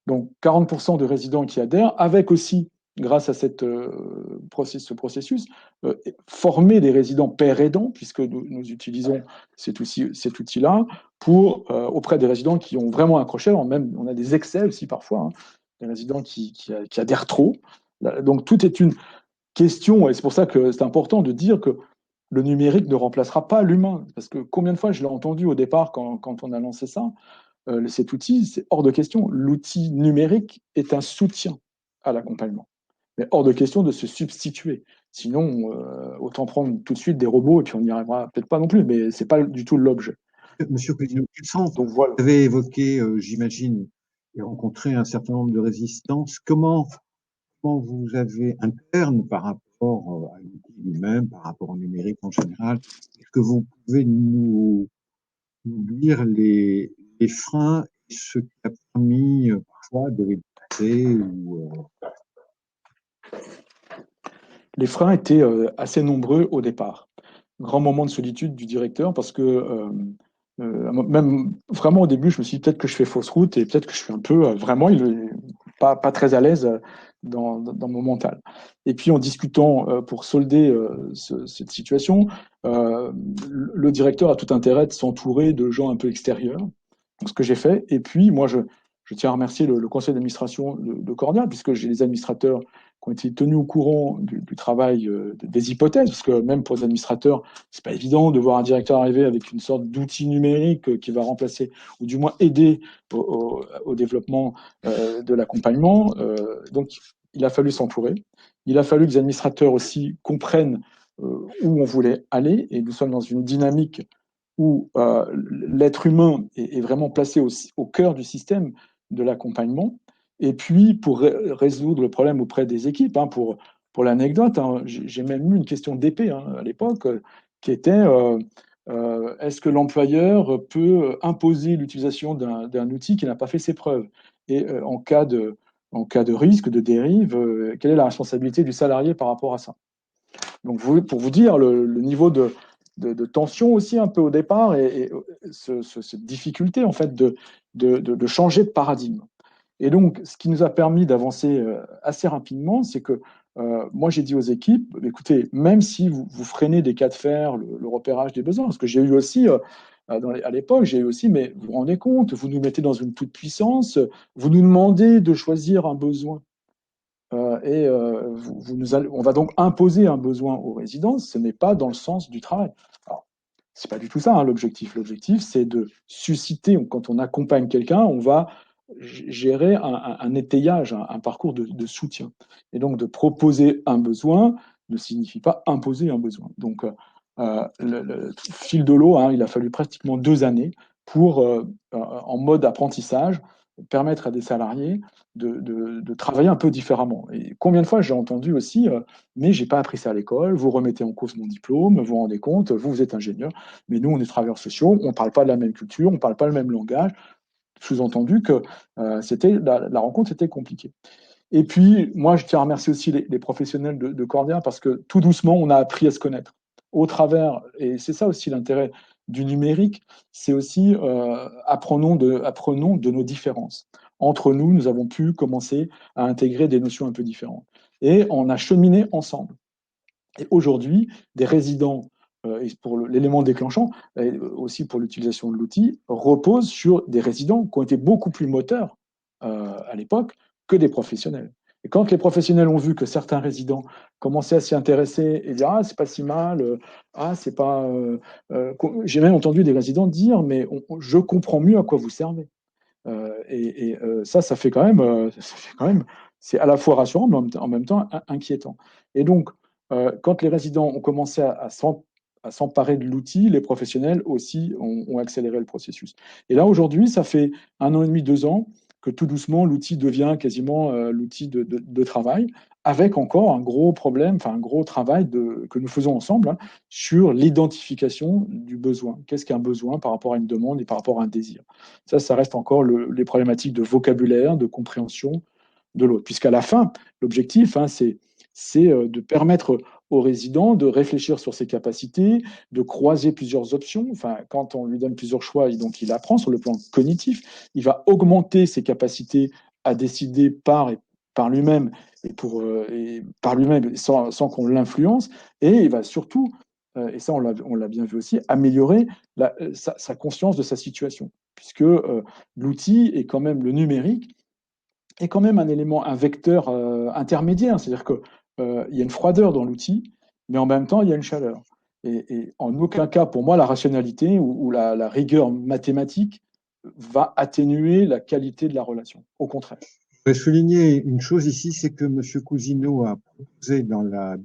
Donc 40% de résidents qui adhèrent, avec aussi, grâce à ce processus, former des résidents pairs aidants, puisque nous utilisons cet outil-là, auprès des résidents qui ont vraiment accroché. Alors même, on a des excès aussi parfois, des résidents qui adhèrent trop. Donc tout est question, et c'est pour ça que c'est important de dire que le numérique ne remplacera pas l'humain. Parce que combien de fois je l'ai entendu au départ quand on a lancé ça, cet outil, c'est hors de question. L'outil numérique est un soutien à l'accompagnement. Mais hors de question de se substituer. Sinon, autant prendre tout de suite des robots et puis on n'y arrivera peut-être pas non plus, mais ce n'est pas du tout l'objet. Monsieur Cousineau, quels sont, Donc voilà. vous avez évoqué, j'imagine, et rencontré un certain nombre de résistances. Comment vous avez interne par rapport à l'outil lui-même, par rapport au numérique en général? Est-ce que vous pouvez nous dire les freins et ce qui a permis parfois de les passer Les freins étaient assez nombreux au départ. Grand moment de solitude du directeur parce que même vraiment au début, je me suis dit peut-être que je fais fausse route et peut-être que je suis un peu vraiment pas très à l'aise dans mon mental. Et puis en discutant pour solder cette situation, le directeur a tout intérêt de s'entourer de gens un peu extérieurs. Donc, ce que j'ai fait. Et puis moi, je tiens à remercier le conseil d'administration de Cordia, puisque j'ai les administrateurs qui ont été tenus au courant du travail des hypothèses, parce que même pour les administrateurs, c'est pas évident de voir un directeur arriver avec une sorte d'outil numérique qui va remplacer, ou du moins aider au développement de l'accompagnement. Donc, il a fallu s'entourer. Il a fallu que les administrateurs aussi comprennent où on voulait aller, et nous sommes dans une dynamique où l'être humain est vraiment placé au cœur du système de l'accompagnement. Et puis, pour résoudre le problème auprès des équipes, hein, pour l'anecdote, hein, j'ai même eu une question d'épée à l'époque qui était est-ce que l'employeur peut imposer l'utilisation d'un outil qui n'a pas fait ses preuves? Et en cas de risque, de dérive, quelle est la responsabilité du salarié par rapport à ça? Donc, pour vous dire le niveau de tension aussi un peu au départ et cette difficulté en fait de changer de paradigme. Et donc, ce qui nous a permis d'avancer assez rapidement, c'est que moi, j'ai dit aux équipes, écoutez, même si vous freinez des cas de fer, le repérage des besoins, parce que j'ai eu aussi, à l'époque, j'ai eu aussi, mais vous vous rendez compte, vous nous mettez dans une toute puissance, vous nous demandez de choisir un besoin. On va donc imposer un besoin aux résidents, ce n'est pas dans le sens du travail. Alors, c'est pas du tout ça, hein, l'objectif. L'objectif, c'est de susciter, quand on accompagne quelqu'un, on va gérer un étayage, un parcours de soutien. Et donc, de proposer un besoin ne signifie pas imposer un besoin. Donc, le fil de l'eau, hein, il a fallu pratiquement 2 années pour, en mode apprentissage, permettre à des salariés de travailler un peu différemment. Et combien de fois j'ai entendu aussi, mais j'ai pas appris ça à l'école, vous remettez en cause mon diplôme, vous vous rendez compte, vous êtes ingénieur, mais nous on est travailleurs sociaux, on parle pas de la même culture, on parle pas le même langage, sous-entendu que la rencontre était compliquée. Et puis, moi, je tiens à remercier aussi les professionnels de Cordia parce que tout doucement, on a appris à se connaître au travers, et c'est ça aussi l'intérêt du numérique, c'est aussi apprenons de nos différences. Entre nous, nous avons pu commencer à intégrer des notions un peu différentes. Et on a cheminé ensemble. Et aujourd'hui, des résidents, et pour l'élément déclenchant, et aussi pour l'utilisation de l'outil, reposent sur des résidents qui ont été beaucoup plus moteurs à l'époque que des professionnels. Et quand les professionnels ont vu que certains résidents commençaient à s'y intéresser et dire ah c'est pas si mal, ah c'est pas, j'ai même entendu des résidents dire mais je comprends mieux à quoi vous servez. Ça fait quand même, c'est à la fois rassurant mais en même temps inquiétant. Et donc quand les résidents ont commencé à s'emparer de l'outil, les professionnels aussi ont accéléré le processus. Et là, aujourd'hui, ça fait 1 an et demi, 2 ans que tout doucement, l'outil devient quasiment l'outil de travail, avec encore un gros problème, enfin un gros travail que nous faisons ensemble hein, sur l'identification du besoin. Qu'est-ce qu'un besoin par rapport à une demande et par rapport à un désir? Ça reste encore les problématiques de vocabulaire, de compréhension de l'autre. Puisqu'à la fin, l'objectif, hein, c'est de permettre aux résidents de réfléchir sur ses capacités, de croiser plusieurs options. Enfin, quand on lui donne plusieurs choix, donc il apprend sur le plan cognitif, il va augmenter ses capacités à décider par lui-même et par lui-même sans qu'on l'influence, et il va surtout, et ça on l'a bien vu aussi, améliorer sa conscience de sa situation, puisque l'outil est quand même le numérique est quand même un élément, un vecteur intermédiaire. C'est-à-dire que il y a une froideur dans l'outil, mais en même temps, il y a une chaleur. Et en aucun cas, pour moi, la rationalité ou la rigueur mathématique va atténuer la qualité de la relation. Au contraire. Je vais souligner une chose ici, c'est que M. Cousineau a proposé dans la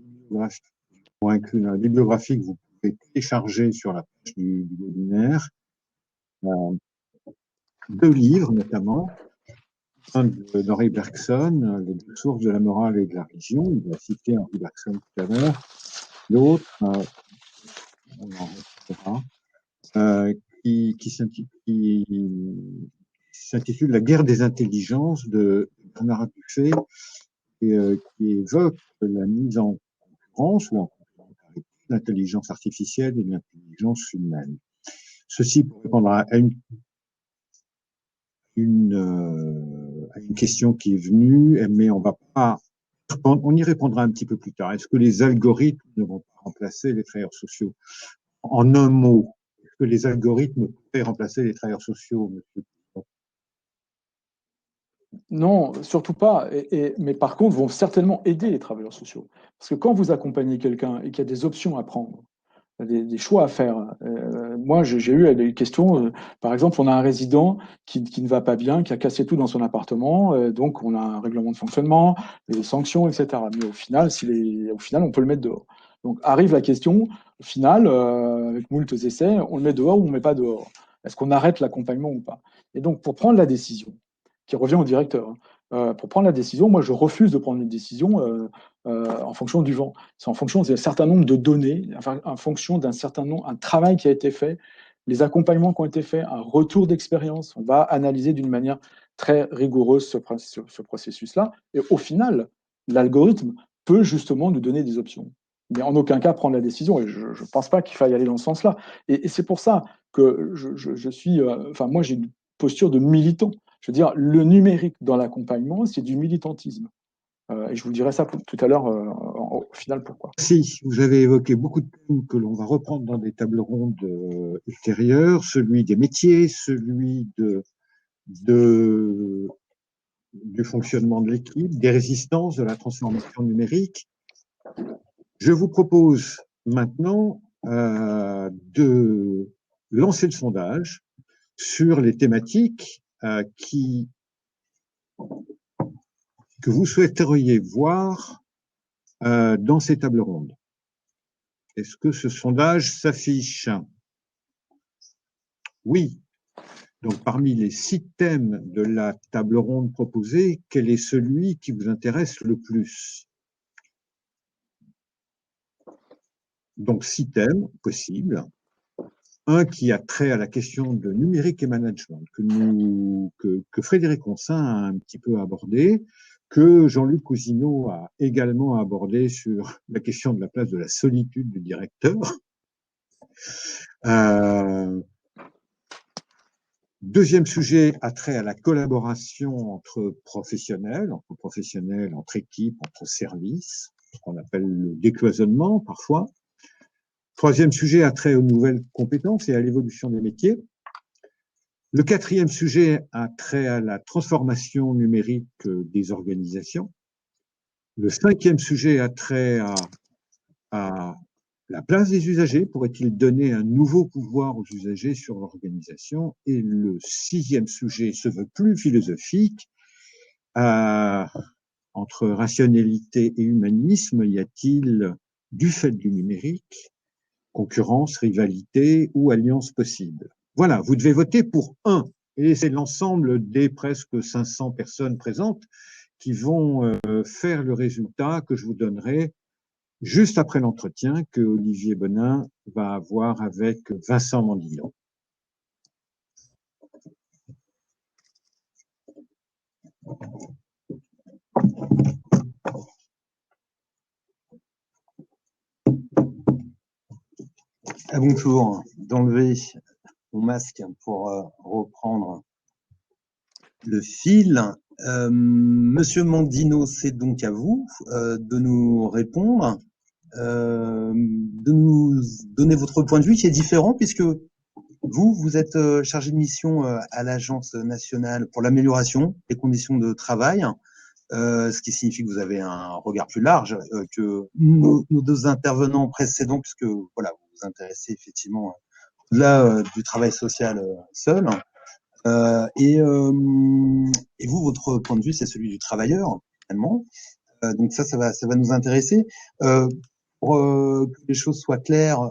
bibliographie que vous pouvez télécharger sur la page du webinaire, 2 livres notamment, un d'Henri Bergson, Les 2 sources de la morale et de la religion, il a cité Henri Bergson tout à l'heure, l'autre, on en retrouvera, qui s'intitule La guerre des intelligences de Bernard Buffet, et qui évoque la mise en concurrence ou en complémentarité de l'intelligence artificielle et de l'intelligence humaine. Ceci pour répondre à une question qui est venue, mais on y répondra un petit peu plus tard. Est-ce que les algorithmes ne vont pas remplacer les travailleurs sociaux? En un mot, est-ce que les algorithmes pourraient remplacer les travailleurs sociaux, monsieur? Non, surtout pas. Mais par contre, vont certainement aider les travailleurs sociaux. Parce que quand vous accompagnez quelqu'un et qu'il y a des options à prendre, des choix à faire. Moi, j'ai eu des questions. Par exemple, on a un résident qui ne va pas bien, qui a cassé tout dans son appartement. Donc, on a un règlement de fonctionnement, des sanctions, etc. Mais au final, on peut le mettre dehors. Donc, arrive la question finale, avec moult essais, on le met dehors ou on ne le met pas dehors. Est-ce qu'on arrête l'accompagnement ou pas? Et donc, pour prendre la décision, qui revient au directeur, pour prendre la décision, moi, je refuse de prendre une décision en fonction du vent. C'est en fonction d'un certain nombre de données, enfin, en fonction d'un certain nombre, un travail qui a été fait, les accompagnements qui ont été faits, un retour d'expérience. On va analyser d'une manière très rigoureuse ce processus-là. Et au final, l'algorithme peut justement nous donner des options. Mais en aucun cas prendre la décision. Et je ne pense pas qu'il faille aller dans ce sens-là. Et c'est pour ça que je suis. Enfin, moi, j'ai une posture de militant. Je veux dire, le numérique dans l'accompagnement, c'est du militantisme. Et je vous dirai ça tout à l'heure, au final, pourquoi. Si, vous avez évoqué beaucoup de thèmes que l'on va reprendre dans des tables rondes ultérieures, celui des métiers, celui du fonctionnement de l'équipe, des résistances, de la transformation numérique. Je vous propose maintenant de lancer le sondage sur les thématiques que vous souhaiteriez voir dans ces tables rondes. Est-ce que ce sondage s'affiche? Oui. Donc, parmi les 6 thèmes de la table ronde proposée, quel est celui qui vous intéresse le plus? Donc, 6 thèmes possibles. Un qui a trait à la question de numérique et management, que Frédéric Ronsin a un petit peu abordé, que Jean-Luc Cousineau a également abordé sur la question de la place de la solitude du directeur. Deuxième sujet a trait à la collaboration entre professionnels, entre équipes, entre services, ce qu'on appelle le décloisonnement parfois. Troisième sujet a trait aux nouvelles compétences et à l'évolution des métiers. Le 4e sujet a trait à la transformation numérique des organisations. Le 5e sujet a trait à la place des usagers. Pourrait-il donner un nouveau pouvoir aux usagers sur l'organisation? Et le 6e sujet se veut plus philosophique. Entre rationalité et humanisme, y a-t-il, du fait du numérique, concurrence, rivalité ou alliance possible? Voilà, vous devez voter pour 1. Et c'est l'ensemble des presque 500 personnes présentes qui vont faire le résultat que je vous donnerai juste après l'entretien que Olivier Bonin va avoir avec Vincent Mandino. À mon tour d'enlever mon masque pour reprendre le fil. Monsieur Mandino, c'est donc à vous de nous répondre, de nous donner votre point de vue qui est différent puisque vous êtes chargé de mission à l'Agence nationale pour l'amélioration des conditions de travail. ce qui signifie que vous avez un regard plus large que nos deux intervenants précédents, puisque voilà, vous vous intéressez effectivement au-delà du travail social seul. Et vous, votre point de vue, c'est celui du travailleur, finalement. Donc ça va nous intéresser. Pour que les choses soient claires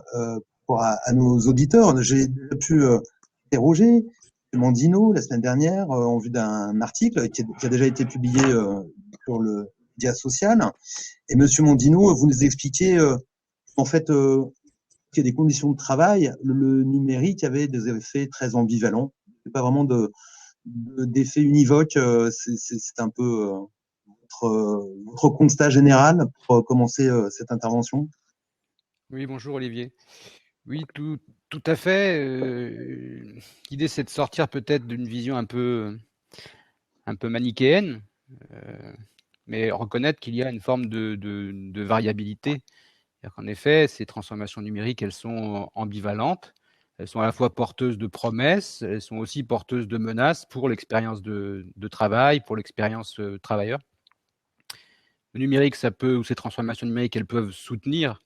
à nos auditeurs, j'ai déjà pu interroger Mandino la semaine dernière en vue d'un article qui a déjà été publié sur le média social. Et Monsieur Mandino, vous nous expliquez en fait qu'il y a des conditions de travail, le numérique avait des effets très ambivalents. Il n'y a pas vraiment d'effet univoque. C'est un peu votre constat général pour commencer cette intervention. Oui, bonjour Olivier. Oui, tout à fait. L'idée, c'est de sortir peut-être d'une vision un peu manichéenne, mais reconnaître qu'il y a une forme de variabilité. En effet, ces transformations numériques, elles sont ambivalentes. Elles sont à la fois porteuses de promesses, elles sont aussi porteuses de menaces pour l'expérience de travail, pour l'expérience travailleur. Le numérique, ou ces transformations numériques, elles peuvent soutenir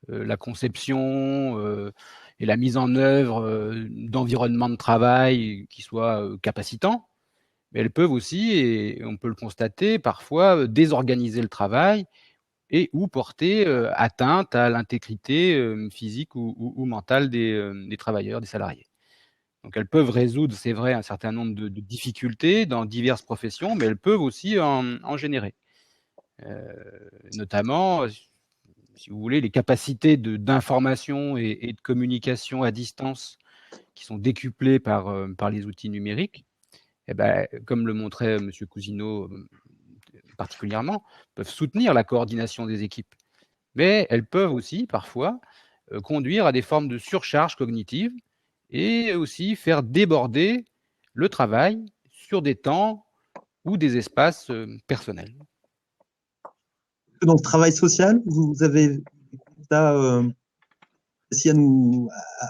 la conception et la mise en œuvre d'environnements de travail qui soient capacitants, mais elles peuvent aussi, et on peut le constater, parfois désorganiser le travail et ou porter atteinte à l'intégrité physique ou mentale des travailleurs, des salariés. Donc elles peuvent résoudre, c'est vrai, un certain nombre de difficultés dans diverses professions, mais elles peuvent aussi en générer. Notamment, si vous voulez, les capacités d'information et de communication à distance qui sont décuplées par les outils numériques, eh ben, comme le montrait M. Cousineau particulièrement, peuvent soutenir la coordination des équipes. Mais elles peuvent aussi, parfois, conduire à des formes de surcharge cognitive et aussi faire déborder le travail sur des temps ou des espaces personnels. Dans le travail social, vous avez des constats aussi à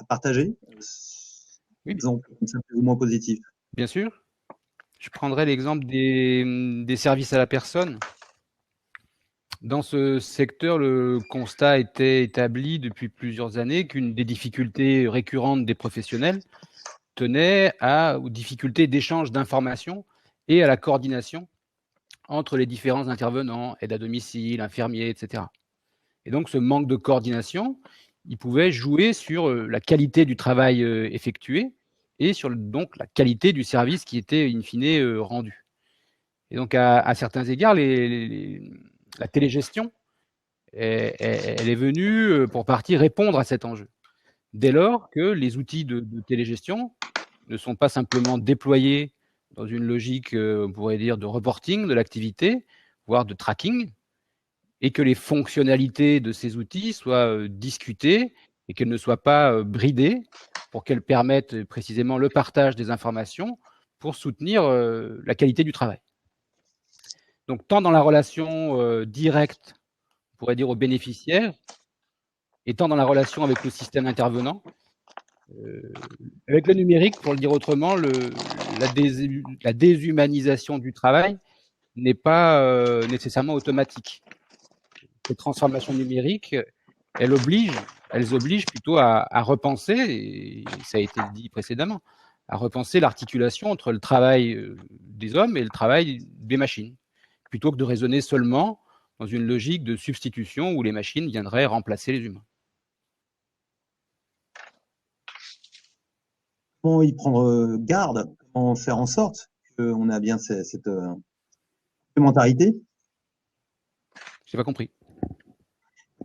partager? Oui. Exemple comme ça, plus ou moins positif. Bien sûr. Je prendrai l'exemple des services à la personne. Dans ce secteur, le constat était établi depuis plusieurs années qu'une des difficultés récurrentes des professionnels tenait aux difficultés d'échange d'informations et à la coordination entre les différents intervenants, aide à domicile, infirmiers, etc. Et donc, ce manque de coordination, il pouvait jouer sur la qualité du travail effectué et sur donc la qualité du service qui était in fine rendu. Et donc, à certains égards, la télégestion, elle est venue pour partie répondre à cet enjeu. Dès lors que les outils de télégestion ne sont pas simplement déployés dans une logique, on pourrait dire, de reporting de l'activité, voire de tracking, et que les fonctionnalités de ces outils soient discutées et qu'elles ne soient pas bridées pour qu'elles permettent précisément le partage des informations pour soutenir la qualité du travail. Donc, tant dans la relation directe, on pourrait dire aux bénéficiaires, et tant dans la relation avec le système intervenant, avec le numérique, pour le dire autrement, la déshumanisation du travail n'est pas nécessairement automatique. Les transformations numériques, elles obligent plutôt à repenser, et ça a été dit précédemment, à repenser l'articulation entre le travail des hommes et le travail des machines, plutôt que de raisonner seulement dans une logique de substitution où les machines viendraient remplacer les humains. Comment y prendre garde? Comment faire en sorte qu'on a bien cette complémentarité? Je n'ai pas compris.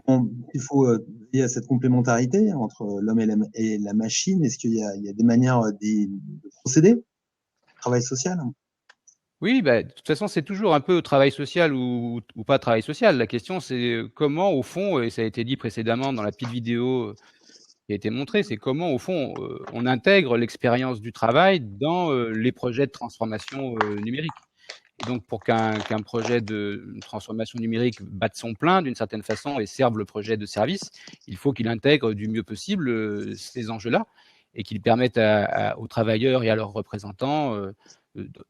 Il faut veiller à cette complémentarité entre l'homme et la machine. Est-ce qu'il y a des manières de procéder au travail social? Oui, de toute façon, c'est toujours un peu travail social ou pas travail social. La question, c'est comment, au fond, et ça a été dit précédemment dans la petite vidéo qui a été montrée, c'est comment, au fond, on intègre l'expérience du travail dans les projets de transformation numérique. Et donc, pour qu'un projet de transformation numérique batte son plein d'une certaine façon et serve le projet de service, il faut qu'il intègre du mieux possible ces enjeux-là et qu'il permette aux travailleurs et à leurs représentants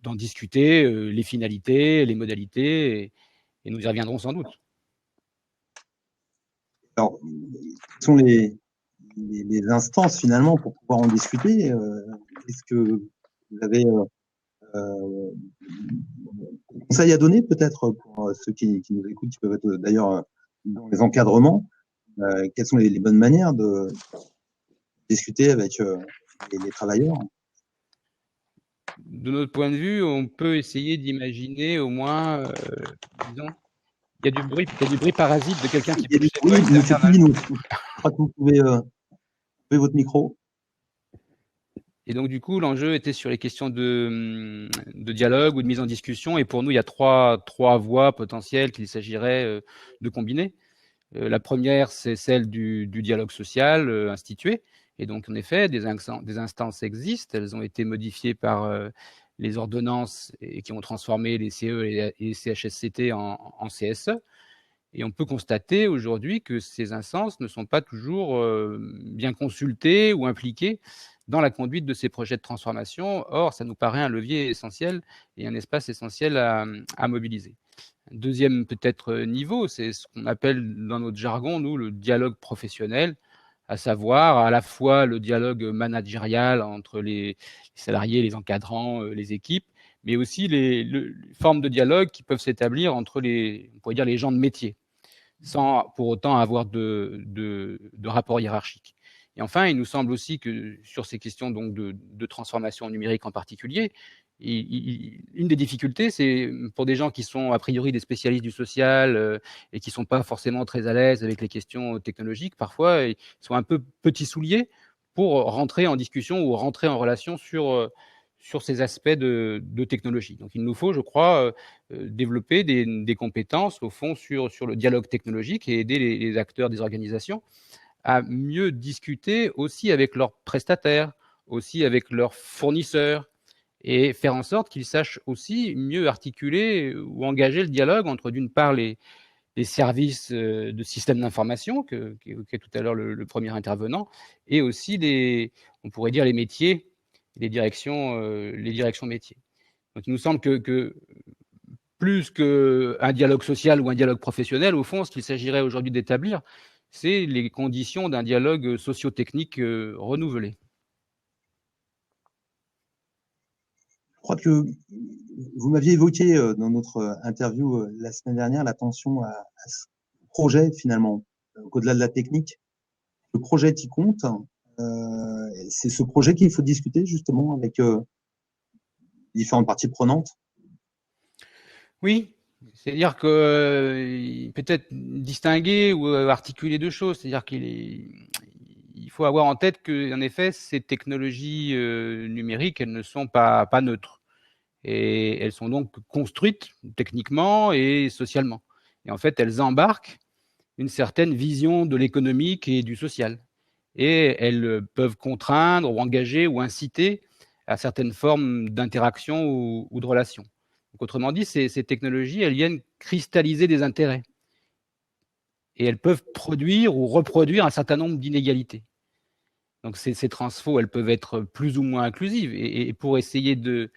d'en discuter les finalités, les modalités, et nous y reviendrons sans doute. Alors, quelles sont les instances finalement pour pouvoir en discuter? Est-ce que vous avez des conseils à donner peut-être pour ceux qui nous écoutent, qui peuvent être d'ailleurs dans les encadrements? Quelles sont les bonnes manières de discuter avec les travailleurs? De notre point de vue, on peut essayer d'imaginer au moins, disons, il y a du bruit parasite de quelqu'un qui pousse ses feuilles. Je crois que vous pouvez couper votre micro. Et donc, du coup, l'enjeu était sur les questions de dialogue ou de mise en discussion. Et pour nous, il y a trois voies potentielles qu'il s'agirait de combiner. La première, c'est celle du dialogue social institué. Et donc, en effet, des instances existent. Elles ont été modifiées par les ordonnances et qui ont transformé les CE et les CHSCT en CSE. Et on peut constater aujourd'hui que ces instances ne sont pas toujours bien consultées ou impliquées dans la conduite de ces projets de transformation. Or, ça nous paraît un levier essentiel et un espace essentiel à mobiliser. Un deuxième peut-être niveau, c'est ce qu'on appelle dans notre jargon, nous, le dialogue professionnel, à savoir à la fois le dialogue managérial entre les salariés, les encadrants, les équipes, mais aussi les formes de dialogue qui peuvent s'établir entre on pourrait dire les gens de métier, sans pour autant avoir de rapport hiérarchique. Et enfin, il nous semble aussi que sur ces questions donc de transformation numérique en particulier, une des difficultés, c'est pour des gens qui sont a priori des spécialistes du social et qui ne sont pas forcément très à l'aise avec les questions technologiques, parfois ils sont un peu petits souliers pour rentrer en discussion ou rentrer en relation sur ces aspects de technologie. Donc il nous faut, je crois, développer des compétences au fond sur le dialogue technologique et aider les acteurs des organisations à mieux discuter aussi avec leurs prestataires, aussi avec leurs fournisseurs, et faire en sorte qu'ils sachent aussi mieux articuler ou engager le dialogue entre, d'une part, les services de systèmes d'information, qu'évoquait tout à l'heure le premier intervenant, et aussi, on pourrait dire, les métiers, les directions métiers. Donc il nous semble que plus qu'un dialogue social ou un dialogue professionnel, au fond, ce qu'il s'agirait aujourd'hui d'établir, c'est les conditions d'un dialogue socio-technique renouvelé. Je crois que vous m'aviez évoqué dans notre interview la semaine dernière l'attention à ce projet finalement, au-delà de la technique. Le projet qui compte, c'est ce projet qu'il faut discuter justement avec différentes parties prenantes. Oui, c'est-à-dire que peut-être distinguer ou articuler deux choses. C'est-à-dire il faut avoir en tête que, en effet, ces technologies numériques, elles ne sont pas neutres. Et elles sont donc construites techniquement et socialement. Et en fait, elles embarquent une certaine vision de l'économique et du social. Et elles peuvent contraindre ou engager ou inciter à certaines formes d'interaction ou de relations. Donc, autrement dit, ces technologies, elles viennent cristalliser des intérêts. Et elles peuvent produire ou reproduire un certain nombre d'inégalités. Donc ces transfos, elles peuvent être plus ou moins inclusives. Et pour essayer de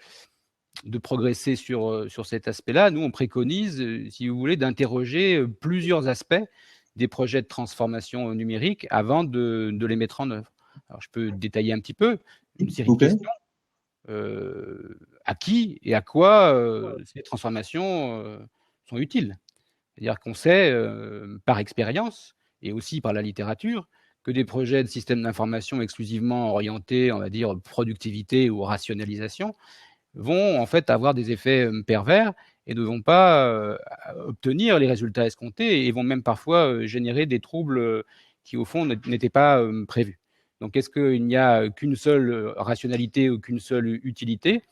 progresser sur cet aspect-là, nous, on préconise, si vous voulez, d'interroger plusieurs aspects des projets de transformation numérique avant de les mettre en œuvre. Alors, je peux détailler un petit peu une série de questions. À qui et à quoi ces transformations sont utiles? C'est-à-dire qu'on sait, par expérience et aussi par la littérature, que des projets de systèmes d'information exclusivement orientés, on va dire, productivité ou rationalisation, vont en fait avoir des effets pervers et ne vont pas obtenir les résultats escomptés et vont même parfois générer des troubles qui, au fond, n'étaient pas prévus. Donc, est-ce qu'il n'y a qu'une seule rationalité ou qu'une seule utilité?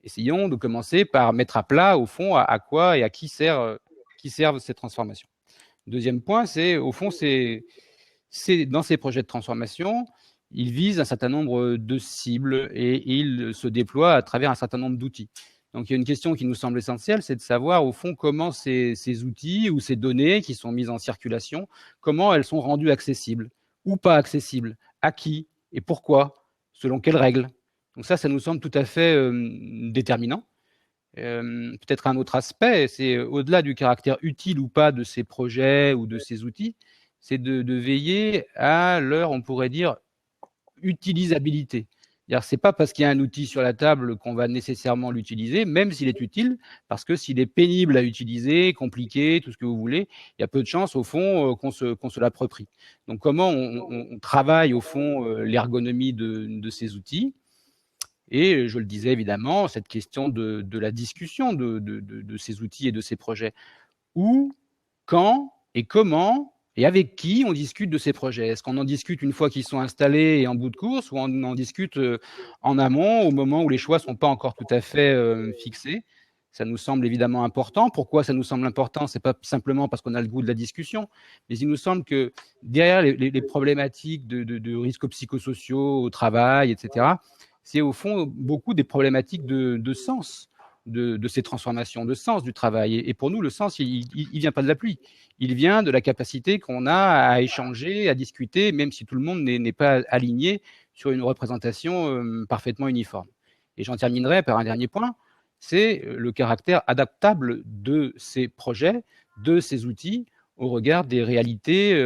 Essayons de commencer par mettre à plat, au fond, à quoi et à qui servent ces transformations. Deuxième point, c'est, au fond, c'est dans ces projets de transformation, ils visent un certain nombre de cibles et ils se déploient à travers un certain nombre d'outils. Donc, il y a une question qui nous semble essentielle, c'est de savoir, au fond, comment ces outils ou ces données qui sont mises en circulation, comment elles sont rendues accessibles ou pas accessibles, à qui et pourquoi, selon quelles règles. Donc ça nous semble tout à fait déterminant. Peut-être un autre aspect, c'est au-delà du caractère utile ou pas de ces projets ou de ces outils, c'est de veiller à leur, on pourrait dire, utilisabilité. C'est pas parce qu'il y a un outil sur la table qu'on va nécessairement l'utiliser, même s'il est utile, parce que s'il est pénible à utiliser, compliqué, tout ce que vous voulez, il y a peu de chances au fond qu'on se l'approprie. Donc comment on travaille au fond l'ergonomie de ces outils? Et je le disais évidemment, cette question de la discussion de ces outils et de ces projets. Où, quand et comment et avec qui on discute de ces projets? Est-ce qu'on en discute une fois qu'ils sont installés et en bout de course, ou on en discute en amont, au moment où les choix ne sont pas encore tout à fait fixés? Ça nous semble évidemment important. Pourquoi ça nous semble important? Ce n'est pas simplement parce qu'on a le goût de la discussion, mais il nous semble que derrière les problématiques de risques psychosociaux au travail, etc., c'est au fond beaucoup des problématiques de sens de ces transformations, de sens du travail. Et pour nous, le sens, il vient pas de la pluie. Il vient de la capacité qu'on a à échanger, à discuter, même si tout le monde n'est pas aligné sur une représentation parfaitement uniforme. Et j'en terminerai par un dernier point, c'est le caractère adaptable de ces projets, de ces outils, au regard des réalités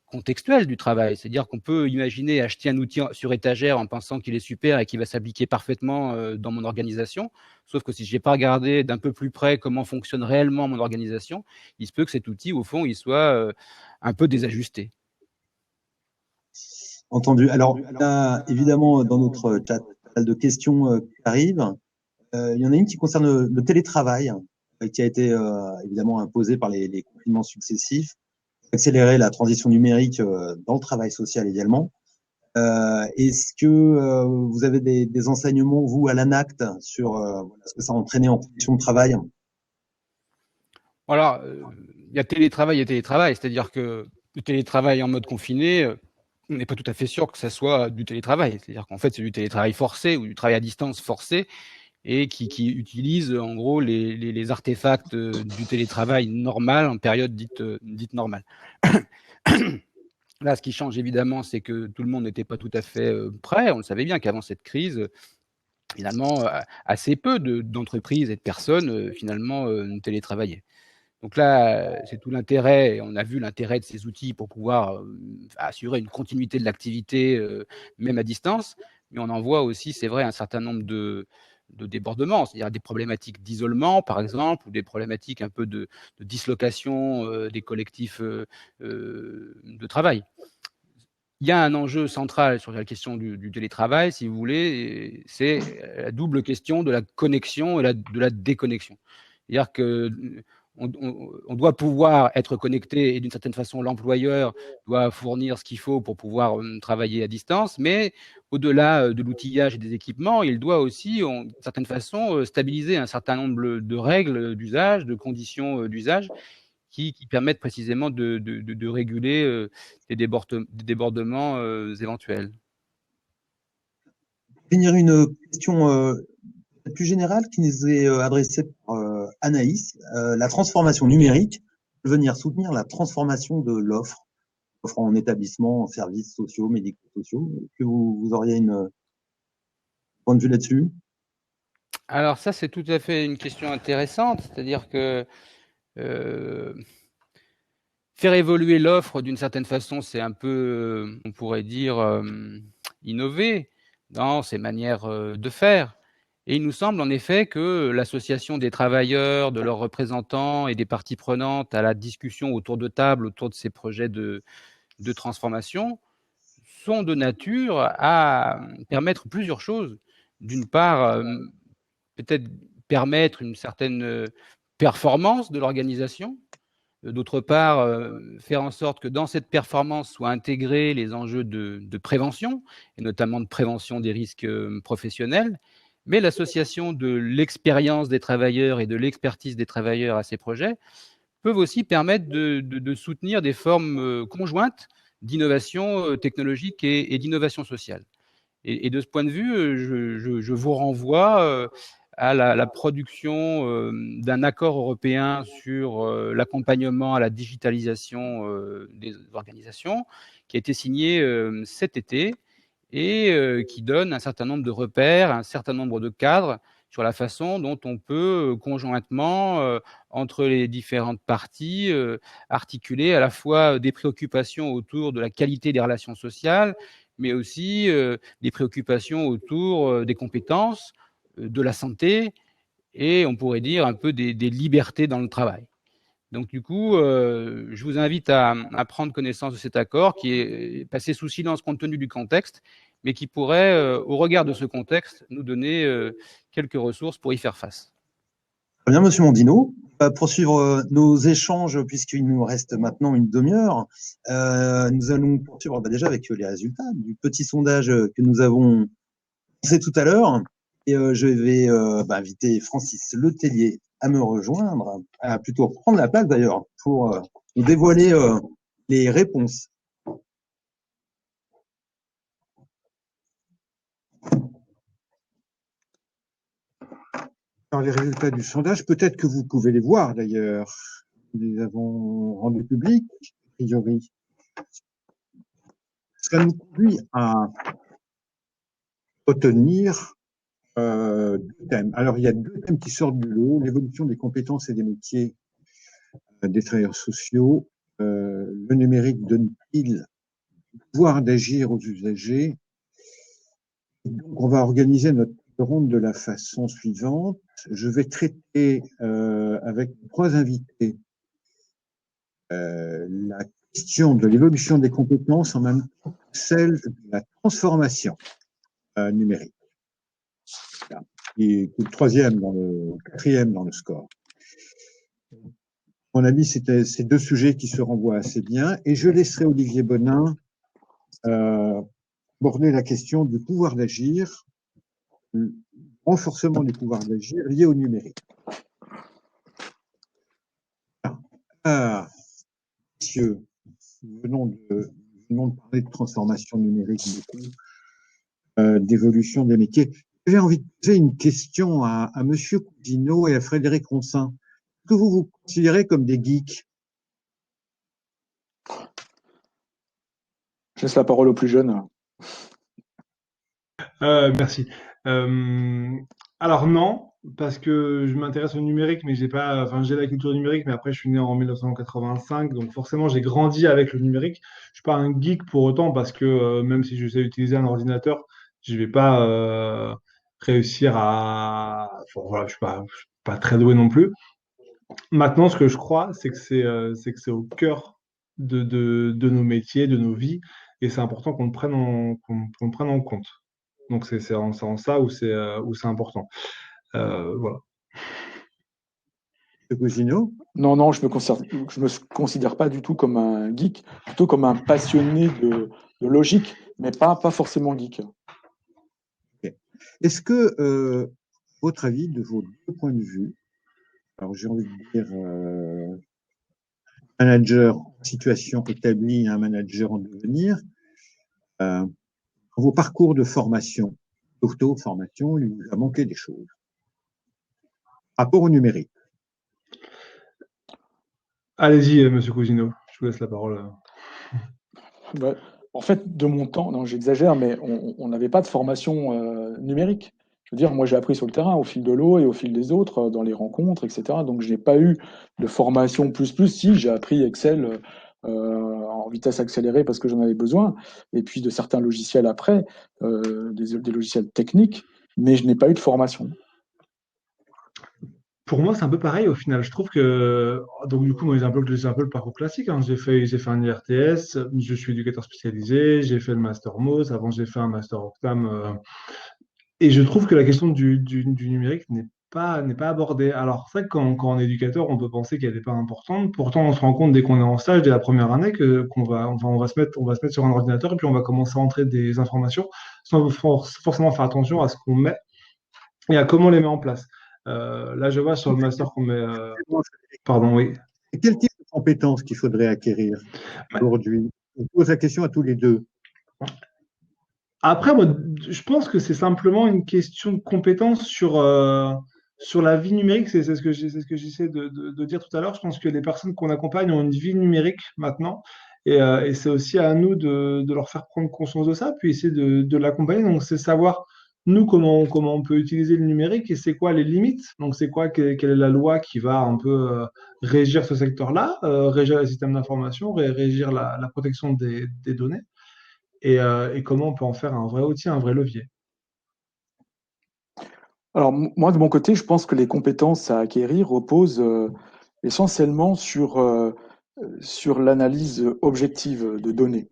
contextuel du travail. C'est-à-dire qu'on peut imaginer acheter un outil sur étagère en pensant qu'il est super et qu'il va s'appliquer parfaitement dans mon organisation. Sauf que si je n'ai pas regardé d'un peu plus près comment fonctionne réellement mon organisation, il se peut que cet outil, au fond, il soit un peu désajusté. Entendu. Alors, là, évidemment, dans notre chat de questions qui arrivent, il y en a une qui concerne le télétravail, qui a été évidemment imposé par les confinements successifs, accélérer la transition numérique dans le travail social également. Est-ce que vous avez des enseignements, vous, à l'ANACT, sur ce que ça a entraîné en conditions de travail? Voilà, il y a télétravail et télétravail, c'est-à-dire que le télétravail en mode confiné, on n'est pas tout à fait sûr que ça soit du télétravail. C'est-à-dire qu'en fait, c'est du télétravail forcé ou du travail à distance forcé et qui utilise en gros les artefacts du télétravail normal en période dite normale. Là, ce qui change évidemment, c'est que tout le monde n'était pas tout à fait prêt. On le savait bien qu'avant cette crise, finalement, assez peu d'entreprises et de personnes finalement télétravaillaient. Donc là, c'est tout l'intérêt, on a vu l'intérêt de ces outils pour pouvoir assurer une continuité de l'activité, même à distance, mais on en voit aussi, c'est vrai, un certain nombre de débordements, c'est-à-dire des problématiques d'isolement, par exemple, ou des problématiques un peu de dislocation des collectifs de travail. Il y a un enjeu central sur la question du télétravail, si vous voulez, c'est la double question de la connexion et de la déconnexion. C'est-à-dire que on doit pouvoir être connecté et d'une certaine façon, l'employeur doit fournir ce qu'il faut pour pouvoir travailler à distance. Mais au-delà de l'outillage et des équipements, il doit aussi, d'une certaine façon, stabiliser un certain nombre de règles d'usage, de conditions d'usage qui permettent précisément de réguler des débordements éventuels. Finir une question plus générale qui nous est adressée par Anaïs. La transformation numérique peut venir soutenir la transformation de l'offre en établissement, en services sociaux, médico-sociaux. Est-ce que vous auriez un point de vue là-dessus? Alors ça, c'est tout à fait une question intéressante. C'est-à-dire que faire évoluer l'offre d'une certaine façon, c'est un peu, on pourrait dire, innover dans ses manières de faire. Et il nous semble en effet que l'association des travailleurs, de leurs représentants et des parties prenantes à la discussion autour de table, autour de ces projets de transformation, sont de nature à permettre plusieurs choses. D'une part, peut-être permettre une certaine performance de l'organisation. D'autre part, faire en sorte que dans cette performance soient intégrés les enjeux de prévention, et notamment de prévention des risques professionnels. Mais l'association de l'expérience des travailleurs et de l'expertise des travailleurs à ces projets peuvent aussi permettre de soutenir des formes conjointes d'innovation technologique et d'innovation sociale. Et de ce point de vue, je vous renvoie à la production d'un accord européen sur l'accompagnement à la digitalisation des organisations, qui a été signé cet été et qui donne un certain nombre de repères, un certain nombre de cadres sur la façon dont on peut conjointement, entre les différentes parties, articuler à la fois des préoccupations autour de la qualité des relations sociales, mais aussi des préoccupations autour des compétences, de la santé et on pourrait dire un peu des libertés dans le travail. Donc du coup, je vous invite à prendre connaissance de cet accord qui est passé sous silence compte tenu du contexte, mais qui pourrait, au regard de ce contexte, nous donner quelques ressources pour y faire face. Très bien, Monsieur Mondino. On va poursuivre nos échanges puisqu'il nous reste maintenant une demi-heure. Nous allons poursuivre déjà avec les résultats du petit sondage que nous avons lancé tout à l'heure. Et je vais inviter Francis Letellier à me rejoindre, à plutôt prendre la place d'ailleurs, pour nous dévoiler les réponses. Alors, les résultats du sondage, peut-être que vous pouvez les voir d'ailleurs. Nous les avons rendus publics, a priori. Ça nous conduit à retenir deux thèmes. Alors, il y a deux thèmes qui sortent du lot, l'évolution des compétences et des métiers des travailleurs sociaux. Le numérique donne-t-il le pouvoir d'agir aux usagers? Donc, on va organiser notre ronde de la façon suivante. Je vais traiter avec trois invités la question de l'évolution des compétences en même temps que celle de la transformation numérique. Qui est le quatrième dans le score. À mon avis, c'était ces deux sujets qui se renvoient assez bien. Et je laisserai Olivier Bonin aborder la question du pouvoir d'agir, le renforcement du pouvoir d'agir lié au numérique. Messieurs, nous venons de parler de transformation numérique beaucoup, d'évolution des métiers. J'ai envie de poser une question à Monsieur Cousineau et à Frédéric Ronsin. Est-ce que vous vous considérez comme des geeks? Je laisse la parole aux plus jeunes. Merci. Alors non, parce que je m'intéresse au numérique, mais j'ai la culture numérique, mais après je suis né en 1985, donc forcément j'ai grandi avec le numérique. Je suis pas un geek pour autant, parce que même si je sais utiliser un ordinateur, je vais pas réussir à. Enfin, voilà, je suis pas très doué non plus. Maintenant, ce que je crois, c'est que c'est au cœur de nos métiers, de nos vies, et c'est important qu'on le prenne en compte. Donc c'est en ça où c'est important. Voilà. Monsieur Cousineau? Non, je me considère pas du tout comme un geek, plutôt comme un passionné de logique, mais pas forcément geek. Okay. Est-ce que, votre avis, de vos deux points de vue, alors j'ai envie de dire manager en situation établie et un manager en devenir, vos parcours de formation, d'auto-formation, il vous a manqué des choses. Rapport au numérique. Allez-y, Monsieur Cousineau, je vous laisse la parole. En fait, de mon temps, non, j'exagère, mais on n'avait pas de formation numérique. Je veux dire, moi, j'ai appris sur le terrain, au fil de l'eau et au fil des autres, dans les rencontres, etc. Donc, je n'ai pas eu de formation plus. Si, j'ai appris Excel en vitesse accélérée parce que j'en avais besoin, et puis de certains logiciels après, des logiciels techniques, mais je n'ai pas eu de formation. Pour moi, c'est un peu pareil au final. Je trouve que, donc du coup, moi, j'ai un peu le parcours classique, hein. J'ai fait un IRTS, je suis éducateur spécialisé, j'ai fait le master MOS, avant j'ai fait un master Optam, et je trouve que la question du numérique n'est pas abordée. Alors, c'est vrai que quand on est éducateur, on peut penser qu'elle n'est pas importante. Pourtant, on se rend compte dès qu'on est en stage, dès la première année, on va se mettre sur un ordinateur et puis on va commencer à entrer des informations sans forcément faire attention à ce qu'on met et à comment on les met en place. Là, je vois sur le master qu'on met. Pardon, oui. Et quel type de compétences qu'il faudrait acquérir aujourd'hui? Je pose la question à tous les deux. Après, moi, je pense que c'est simplement une question de compétence sur la vie numérique. C'est ce que j'essaie de dire tout à l'heure. Je pense que les personnes qu'on accompagne ont une vie numérique maintenant. Et c'est aussi à nous de leur faire prendre conscience de ça, puis essayer de l'accompagner. Donc, c'est savoir, nous, comment on peut utiliser le numérique et c'est quoi les limites. Donc, c'est quoi, quelle est la loi qui va un peu régir ce secteur-là, régir les systèmes d'information, régir la protection des données, et comment on peut en faire un vrai outil, un vrai levier. Alors, moi, de mon côté, je pense que les compétences à acquérir reposent essentiellement sur l'analyse objective de données.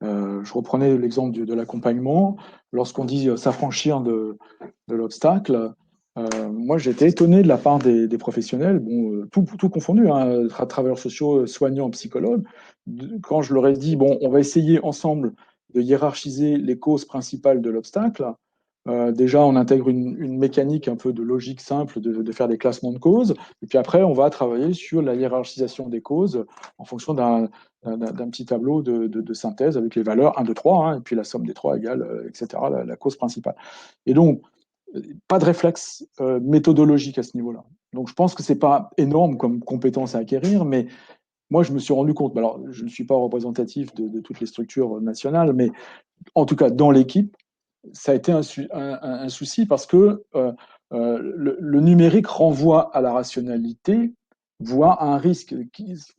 Je reprenais l'exemple de l'accompagnement. Lorsqu'on dit s'affranchir de l'obstacle, moi, j'étais étonné de la part des professionnels, bon, tout confondu, hein, travailleurs sociaux, soignants, psychologues, quand je leur ai dit, bon, on va essayer ensemble de hiérarchiser les causes principales de l'obstacle. Déjà, on intègre une mécanique un peu de logique simple de faire des classements de causes. Et puis après, on va travailler sur la hiérarchisation des causes en fonction d'un petit tableau de synthèse avec les valeurs 1, 2, 3, hein, et puis la somme des 3 égale, etc., la cause principale. Et donc, pas de réflexe méthodologique à ce niveau-là. Donc, je pense que ce n'est pas énorme comme compétence à acquérir, mais moi, je me suis rendu compte, alors je ne suis pas représentatif de toutes les structures nationales, mais en tout cas, dans l'équipe, ça a été un souci parce que le numérique renvoie à la rationalité, voire à un risque.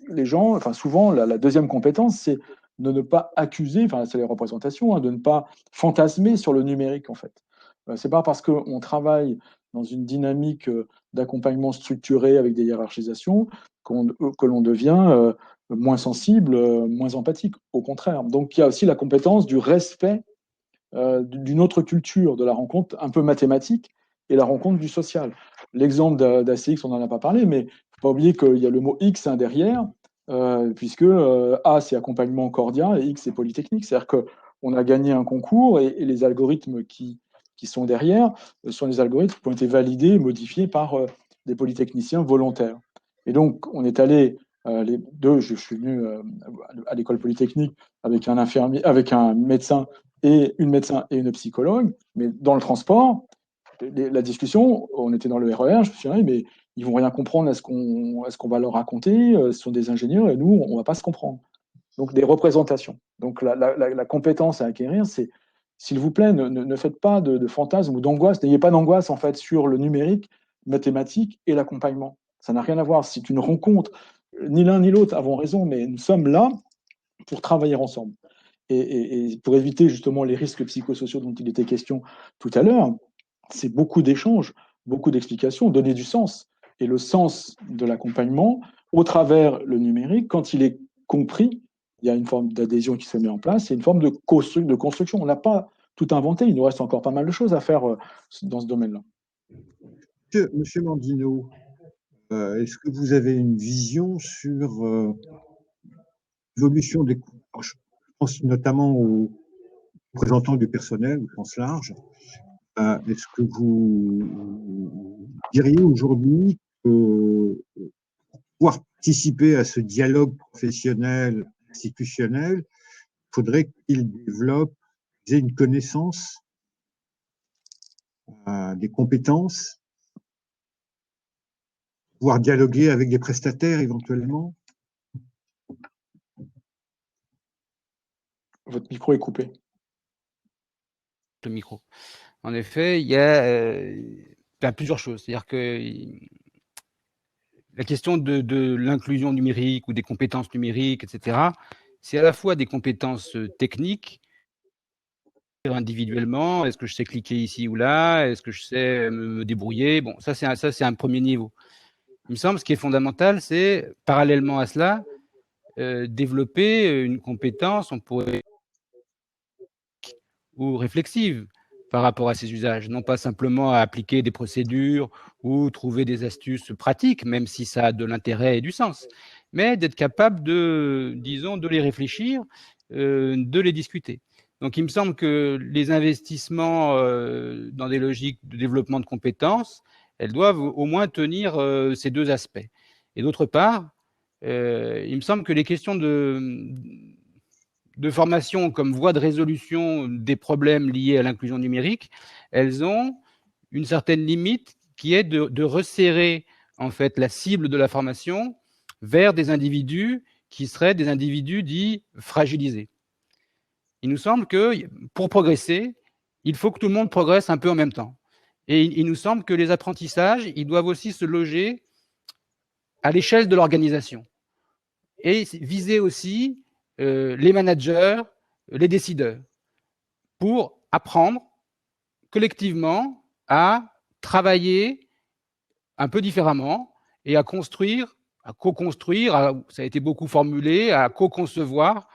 Les gens, enfin souvent, la deuxième compétence, c'est de ne pas accuser, enfin c'est les représentations, hein, de ne pas fantasmer sur le numérique en fait. C'est pas parce qu'on travaille dans une dynamique d'accompagnement structuré avec des hiérarchisations que l'on devient moins sensible, moins empathique. Au contraire. Donc il y a aussi la compétence du respect d'une autre culture, de la rencontre un peu mathématique et la rencontre du social. L'exemple d'ACX, on n'en a pas parlé, mais il ne faut pas oublier qu'il y a le mot X derrière, puisque A, c'est accompagnement Cordia et X, c'est Polytechnique. C'est-à-dire qu'on a gagné un concours et les algorithmes qui sont derrière sont des algorithmes qui ont été validés et modifiés par des polytechniciens volontaires. Et donc, on est allé, les deux, je suis venu à l'école polytechnique avec un infirmier, avec un médecin et une médecin et une psychologue, mais dans le transport, la discussion, on était dans le RER, je me suis dit, mais ils vont rien comprendre à ce qu'on va leur raconter, ce sont des ingénieurs et nous, on va pas se comprendre. Donc des représentations. Donc la compétence à acquérir, c'est, s'il vous plaît, ne faites pas de fantasmes ou d'angoisse, n'ayez pas d'angoisse en fait sur le numérique, mathématique et l'accompagnement. Ça n'a rien à voir. C'est une rencontre. Ni l'un ni l'autre avons raison, mais nous sommes là pour travailler ensemble. Et pour éviter justement les risques psychosociaux dont il était question tout à l'heure, c'est beaucoup d'échanges, beaucoup d'explications, donner du sens. Et le sens de l'accompagnement, au travers le numérique, quand il est compris, il y a une forme d'adhésion qui se met en place, et une forme de construction. On n'a pas tout inventé, il nous reste encore pas mal de choses à faire dans ce domaine-là. Monsieur Mandino, est-ce que vous avez une vision sur l'évolution des coûts? Je pense notamment aux représentants du personnel au sens large. Est-ce que vous diriez aujourd'hui que pour pouvoir participer à ce dialogue professionnel, institutionnel, il faudrait qu'ils développent, qu'ils aient une connaissance, des compétences, pouvoir dialoguer avec des prestataires éventuellement? Votre micro est coupé. Le micro. En effet, il y a plusieurs choses. C'est-à-dire que la question de l'inclusion numérique ou des compétences numériques, etc., c'est à la fois des compétences techniques, individuellement, est-ce que je sais cliquer ici ou là, est-ce que je sais me débrouiller. Bon, ça c'est un premier niveau. Il me semble ce qui est fondamental, c'est parallèlement à cela, développer une compétence, on pourrait ou réflexive par rapport à ces usages, non pas simplement à appliquer des procédures ou trouver des astuces pratiques, même si ça a de l'intérêt et du sens, mais d'être capable de, disons, de les réfléchir, de les discuter. Donc, il me semble que les investissements dans des logiques de développement de compétences, elles doivent au moins tenir ces deux aspects. Et d'autre part, il me semble que les questions de formation comme voie de résolution des problèmes liés à l'inclusion numérique, elles ont une certaine limite qui est de resserrer en fait la cible de la formation vers des individus qui seraient des individus dits fragilisés. Il nous semble que pour progresser, il faut que tout le monde progresse un peu en même temps. Et il nous semble que les apprentissages, ils doivent aussi se loger à l'échelle de l'organisation et viser aussi les managers, les décideurs, pour apprendre collectivement à travailler un peu différemment et à construire, à co-construire, ça a été beaucoup formulé, à co-concevoir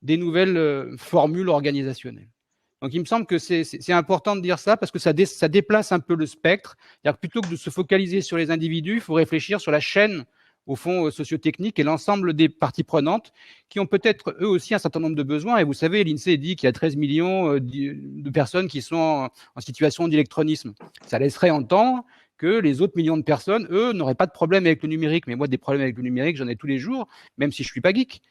des nouvelles formules organisationnelles. Donc, il me semble que c'est important de dire ça parce que ça déplace un peu le spectre. C'est-à-dire que plutôt que de se focaliser sur les individus, il faut réfléchir sur la chaîne, au fond, sociotechnique et l'ensemble des parties prenantes qui ont peut-être eux aussi un certain nombre de besoins. Et vous savez, l'INSEE dit qu'il y a 13 millions de personnes qui sont en situation d'électronisme. Ça laisserait entendre que les autres millions de personnes, eux, n'auraient pas de problème avec le numérique. Mais moi, des problèmes avec le numérique, j'en ai tous les jours, même si je suis pas geek.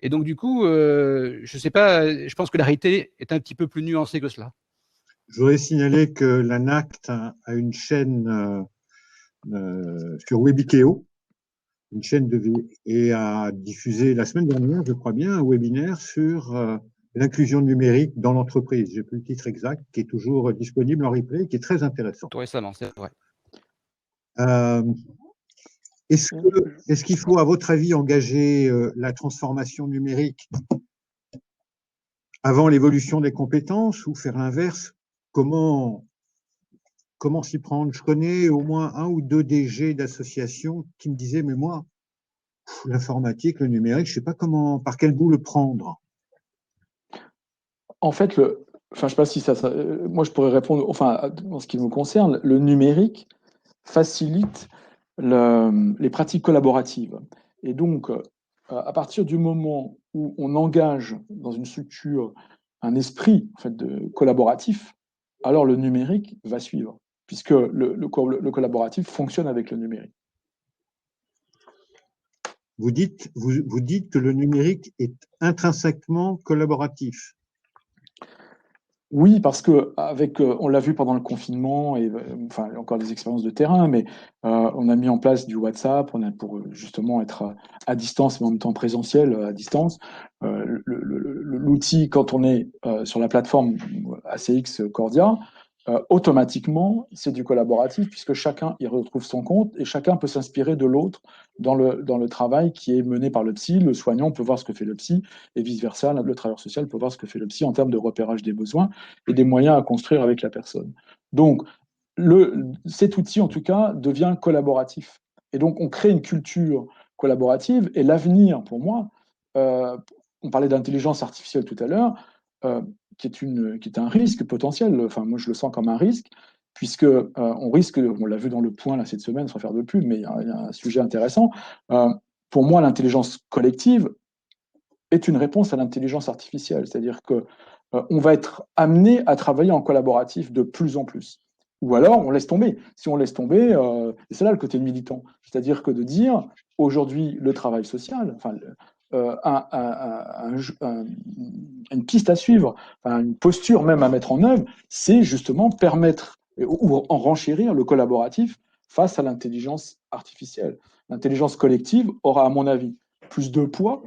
Et donc, du coup, je sais pas, je pense que la réalité est un petit peu plus nuancée que cela. Je voudrais signaler que l'ANACT a une chaîne sur Webikeo, une chaîne et a diffusé la semaine dernière, je crois bien, un webinaire sur l'inclusion numérique dans l'entreprise. J'ai plus le titre exact, qui est toujours disponible en replay, qui est très intéressant. Tout récemment, c'est vrai. Est-ce qu'il faut, à votre avis, engager la transformation numérique avant l'évolution des compétences ou faire l'inverse? Comment s'y prendre? Je connais au moins un ou deux DG d'associations qui me disaient, mais moi, l'informatique, le numérique, je ne sais pas par quel bout le prendre. En fait, je sais pas si moi je pourrais répondre, enfin, en ce qui me concerne, le numérique facilite les pratiques collaboratives. Et donc, à partir du moment où on engage dans une structure un esprit en fait, collaboratif, alors le numérique va suivre, puisque le collaboratif fonctionne avec le numérique. Vous dites que le numérique est intrinsèquement collaboratif. Oui, parce que on l'a vu pendant le confinement et enfin encore des expériences de terrain, mais on a mis en place du WhatsApp, pour justement être à distance mais en même temps présentiel à distance. L'outil quand on est sur la plateforme ACX Cordia, automatiquement c'est du collaboratif puisque chacun y retrouve son compte et chacun peut s'inspirer de l'autre dans le travail qui est mené par le psy. Le soignant peut voir ce que fait le psy et vice-versa, le travailleur social peut voir ce que fait le psy en termes de repérage des besoins et des moyens à construire avec la personne. Donc, cet outil, en tout cas, devient collaboratif. Et donc, on crée une culture collaborative et l'avenir, pour moi, on parlait d'intelligence artificielle tout à l'heure, qui est un risque potentiel, enfin, moi je le sens comme un risque, puisque on risque, on l'a vu dans le point là, cette semaine, sans faire de pub, mais il y a un sujet intéressant. Pour moi, l'intelligence collective est une réponse à l'intelligence artificielle, c'est-à-dire que on va être amené à travailler en collaboratif de plus en plus. Ou alors, on laisse tomber. Si on laisse tomber, et c'est là le côté militant, c'est-à-dire que de dire, aujourd'hui, le travail social, enfin, une piste à suivre, enfin, une posture même à mettre en œuvre, c'est justement permettre ou en renchérir le collaboratif face à l'intelligence artificielle. L'intelligence collective aura, à mon avis, plus de poids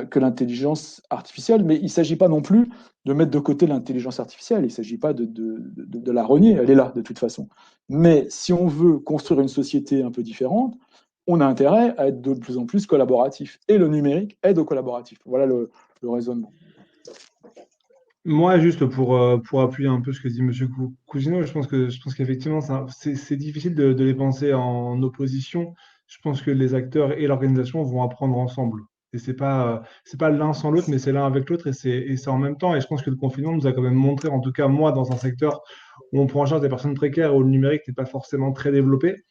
que l'intelligence artificielle, mais il ne s'agit pas non plus de mettre de côté l'intelligence artificielle, il ne s'agit pas de la renier, elle est là de toute façon. Mais si on veut construire une société un peu différente, on a intérêt à être de plus en plus collaboratif. Et le numérique aide au collaboratif. Voilà le raisonnement. Moi, juste pour appuyer un peu ce que dit M. Cousineau, je pense qu'effectivement, c'est difficile de les penser en opposition. Je pense que les acteurs et l'organisation vont apprendre ensemble. Et c'est pas l'un sans l'autre, mais c'est l'un avec l'autre et c'est en même temps. Et je pense que le confinement nous a quand même montré, en tout cas moi, dans un secteur où on prend en charge des personnes précaires, où le numérique n'est pas forcément très développé,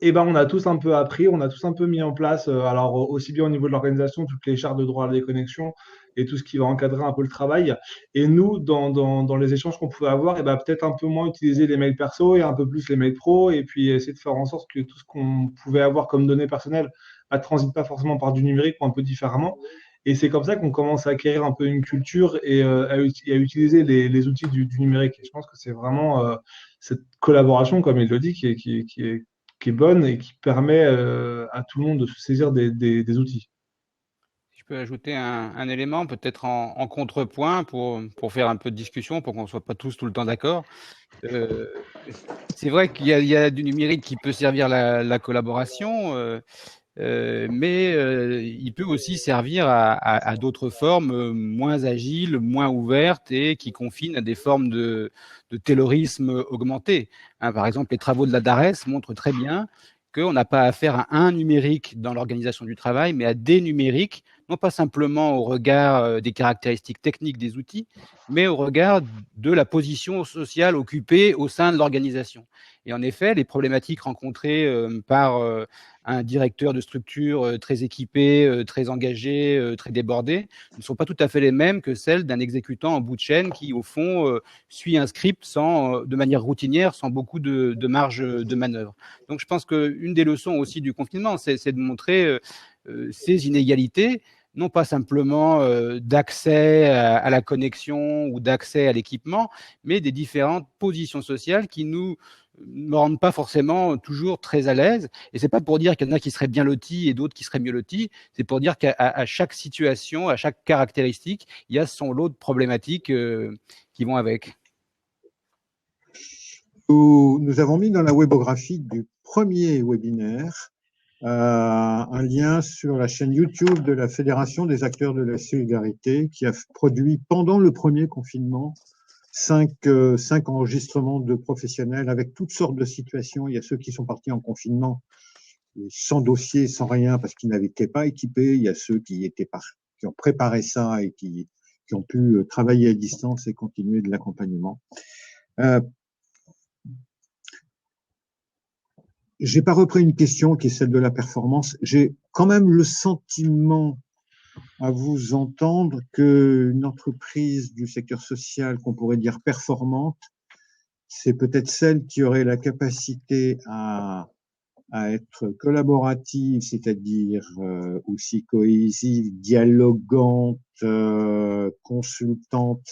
et ben on a tous un peu appris, on a tous un peu mis en place, alors aussi bien au niveau de l'organisation, toutes les chartes de droit à la déconnexion et tout ce qui va encadrer un peu le travail. Et nous, dans les échanges qu'on pouvait avoir, et ben peut-être un peu moins utiliser les mails perso et un peu plus les mails pro, et puis essayer de faire en sorte que tout ce qu'on pouvait avoir comme données personnelles ne transite pas forcément par du numérique ou un peu différemment. Et c'est comme ça qu'on commence à acquérir un peu une culture et à utiliser les outils du numérique. Et je pense que c'est vraiment cette collaboration, comme il le dit, qui est bonne et qui permet à tout le monde de se saisir des outils. je peux ajouter un élément, peut-être en contrepoint, pour faire un peu de discussion, pour qu'on ne soit pas tous tout le temps d'accord. Euh, c'est vrai qu'il y a du numérique qui peut servir la collaboration, mais il peut aussi servir à d'autres formes moins agiles, moins ouvertes et qui confinent à des formes de taylorisme augmenté. Hein, par exemple, les travaux de la DARES montrent très bien qu'on n'a pas affaire à un numérique dans l'organisation du travail, mais à des numériques, non pas simplement au regard des caractéristiques techniques des outils, mais au regard de la position sociale occupée au sein de l'organisation. Et en effet, les problématiques rencontrées par un directeur de structure très équipé, très engagé, très débordé, ne sont pas tout à fait les mêmes que celles d'un exécutant en bout de chaîne qui, au fond, suit un script de manière routinière, sans beaucoup de marge de manœuvre. Donc, je pense qu'une des leçons aussi du confinement, c'est de montrer ces inégalités, non pas simplement d'accès à la connexion ou d'accès à l'équipement, mais des différentes positions sociales qui nous ne rendent pas forcément toujours très à l'aise. Et c'est pas pour dire qu'il y en a qui seraient bien lotis et d'autres qui seraient mieux lotis. C'est pour dire qu'à chaque situation, à chaque caractéristique, il y a son lot de problématiques qui vont avec. Nous avons mis dans la webographie du premier webinaire un lien sur la chaîne YouTube de la Fédération des acteurs de la solidarité qui a produit pendant le premier confinement 5 enregistrements de professionnels avec toutes sortes de situations. Il y a ceux qui sont partis en confinement sans dossier, sans rien, parce qu'ils n'étaient pas équipés. Il y a ceux qui ont préparé ça et qui ont pu travailler à distance et continuer de l'accompagnement. J'ai pas repris une question qui est celle de la performance. J'ai quand même le sentiment à vous entendre qu'une entreprise du secteur social qu'on pourrait dire performante, c'est peut-être celle qui aurait la capacité à être collaborative, c'est-à-dire aussi cohésive, dialogante, consultante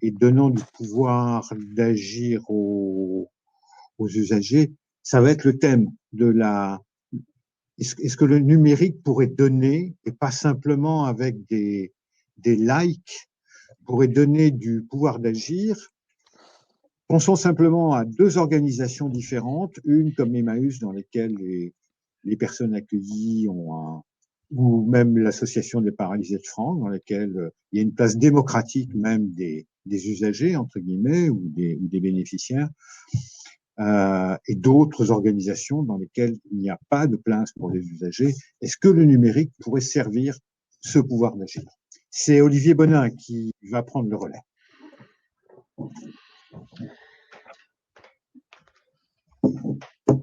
et donnant du pouvoir d'agir aux usagers. Ça va être le thème de la... Est-ce que le numérique pourrait donner, et pas simplement avec des likes, pourrait donner du pouvoir d'agir? Pensons simplement à 2 organisations différentes, une comme Emmaüs dans lesquelles les personnes accueillies ou même l'association des paralysés de France dans laquelle il y a une place démocratique même des usagers, entre guillemets, ou des bénéficiaires, et d'autres organisations dans lesquelles il n'y a pas de place pour les usagers. Est-ce que le numérique pourrait servir ce pouvoir d'agir? C'est Olivier Bonin qui va prendre le relais.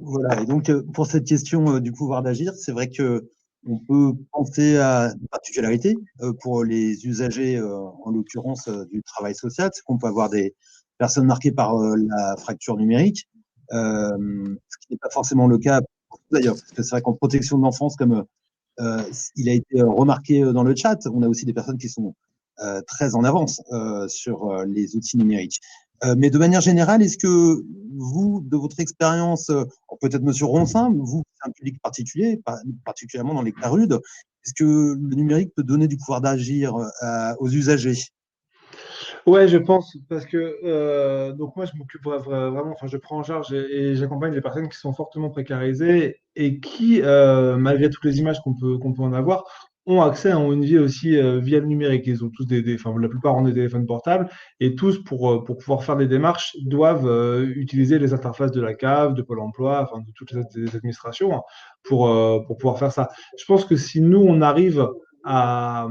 Voilà, et donc pour cette question du pouvoir d'agir, c'est vrai que on peut penser à une particularité pour les usagers, en l'occurrence du travail social, c'est qu'on peut avoir des personnes marquées par la fracture numérique, ce qui n'est pas forcément le cas d'ailleurs, parce que c'est vrai qu'en protection de l'enfance, comme il a été remarqué dans le chat, on a aussi des personnes qui sont très en avance sur les outils numériques. Mais de manière générale, est-ce que vous, de votre expérience, peut-être Monsieur Ronsin, vous, c'est un public particulier, particulièrement dans les CARUD, est-ce que le numérique peut donner du pouvoir d'agir aux usagers? Ouais, je pense, parce que donc moi je m'occupe vraiment, enfin je prends en charge et j'accompagne les personnes qui sont fortement précarisées et qui, malgré toutes les images qu'on peut en avoir, ont accès à une vie aussi via le numérique. Ils ont tous enfin la plupart ont des téléphones portables et tous pour pouvoir faire des démarches doivent utiliser les interfaces de la CAF, de Pôle Emploi, enfin de toutes les administrations hein, pour pouvoir faire ça. Je pense que si nous on arrive à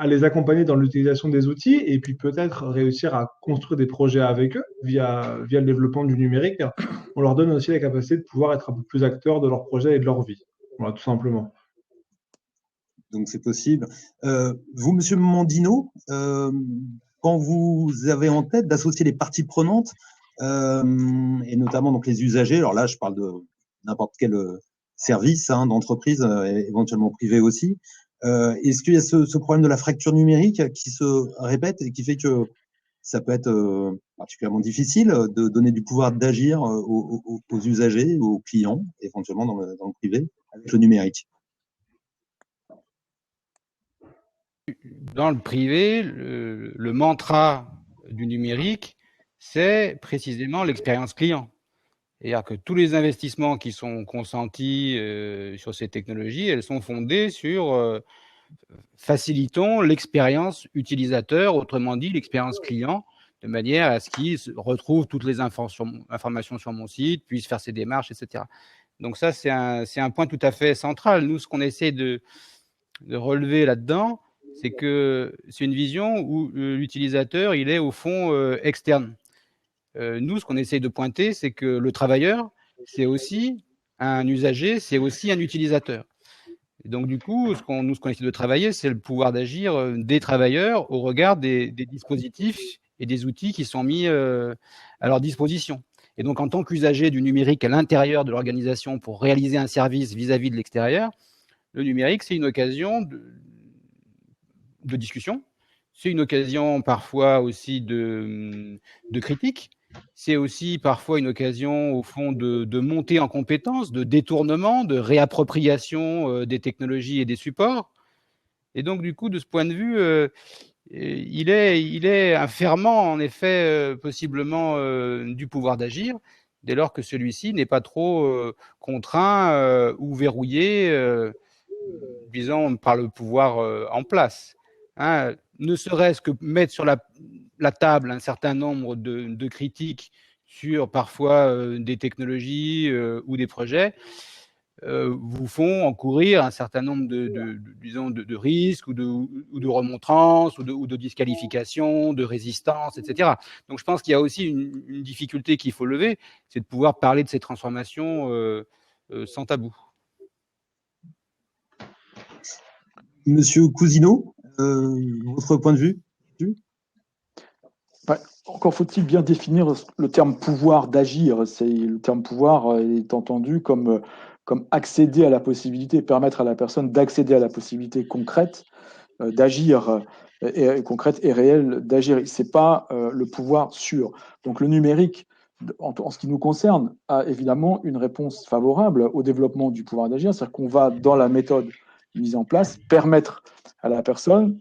les accompagner dans l'utilisation des outils et puis peut-être réussir à construire des projets avec eux via le développement du numérique. On leur donne aussi la capacité de pouvoir être un peu plus acteurs de leur projet et de leur vie. Voilà, tout simplement. Donc c'est possible. Vous, Monsieur Mandino, quand vous avez en tête d'associer les parties prenantes, et notamment donc les usagers, alors là je parle de n'importe quel service hein, d'entreprise, éventuellement privé aussi, est-ce qu'il y a ce problème de la fracture numérique qui se répète et qui fait que ça peut être particulièrement difficile de donner du pouvoir d'agir aux usagers, aux clients, éventuellement dans le privé, avec le numérique? dans le privé, le mantra du numérique, c'est précisément l'expérience client. C'est-à-dire que tous les investissements qui sont consentis sur ces technologies, elles sont fondées sur facilitons l'expérience utilisateur, autrement dit l'expérience client, de manière à ce qu'il retrouve toutes les informations sur mon site, puisse faire ses démarches, etc. Donc ça, c'est un point tout à fait central. Nous, ce qu'on essaie de relever là-dedans, c'est que c'est une vision où l'utilisateur, il est au fond externe. Nous, ce qu'on essaie de pointer, c'est que le travailleur, c'est aussi un usager, c'est aussi un utilisateur. Et donc, du coup, ce qu'on essaie de travailler, c'est le pouvoir d'agir des travailleurs au regard des dispositifs et des outils qui sont mis à leur disposition. Et donc, en tant qu'usager du numérique à l'intérieur de l'organisation pour réaliser un service vis-à-vis de l'extérieur, le numérique, c'est une occasion de discussion, c'est une occasion parfois aussi de critique, c'est aussi parfois une occasion, au fond, de montée en compétences, de détournement, de réappropriation des technologies et des supports. Et donc, du coup, de ce point de vue, il est un ferment, en effet, possiblement du pouvoir d'agir, dès lors que celui-ci n'est pas trop contraint ou verrouillé, disons, par le pouvoir en place. Hein, ne serait-ce que mettre sur la table un certain nombre de critiques sur parfois des technologies ou des projets vous font encourir un certain nombre de risques ou de remontrances ou de disqualifications, de résistances, etc. Donc je pense qu'il y a aussi une difficulté qu'il faut lever, c'est de pouvoir parler de ces transformations sans tabou. Monsieur Cousineau, votre point de vue? Encore faut-il bien définir le terme pouvoir d'agir. Le terme pouvoir est entendu comme accéder à la possibilité, permettre à la personne d'accéder à la possibilité concrète d'agir, concrète et réelle d'agir. C'est pas le pouvoir sûr. Donc le numérique, en ce qui nous concerne, a évidemment une réponse favorable au développement du pouvoir d'agir. C'est-à-dire qu'on va, dans la méthode mise en place, permettre à la personne,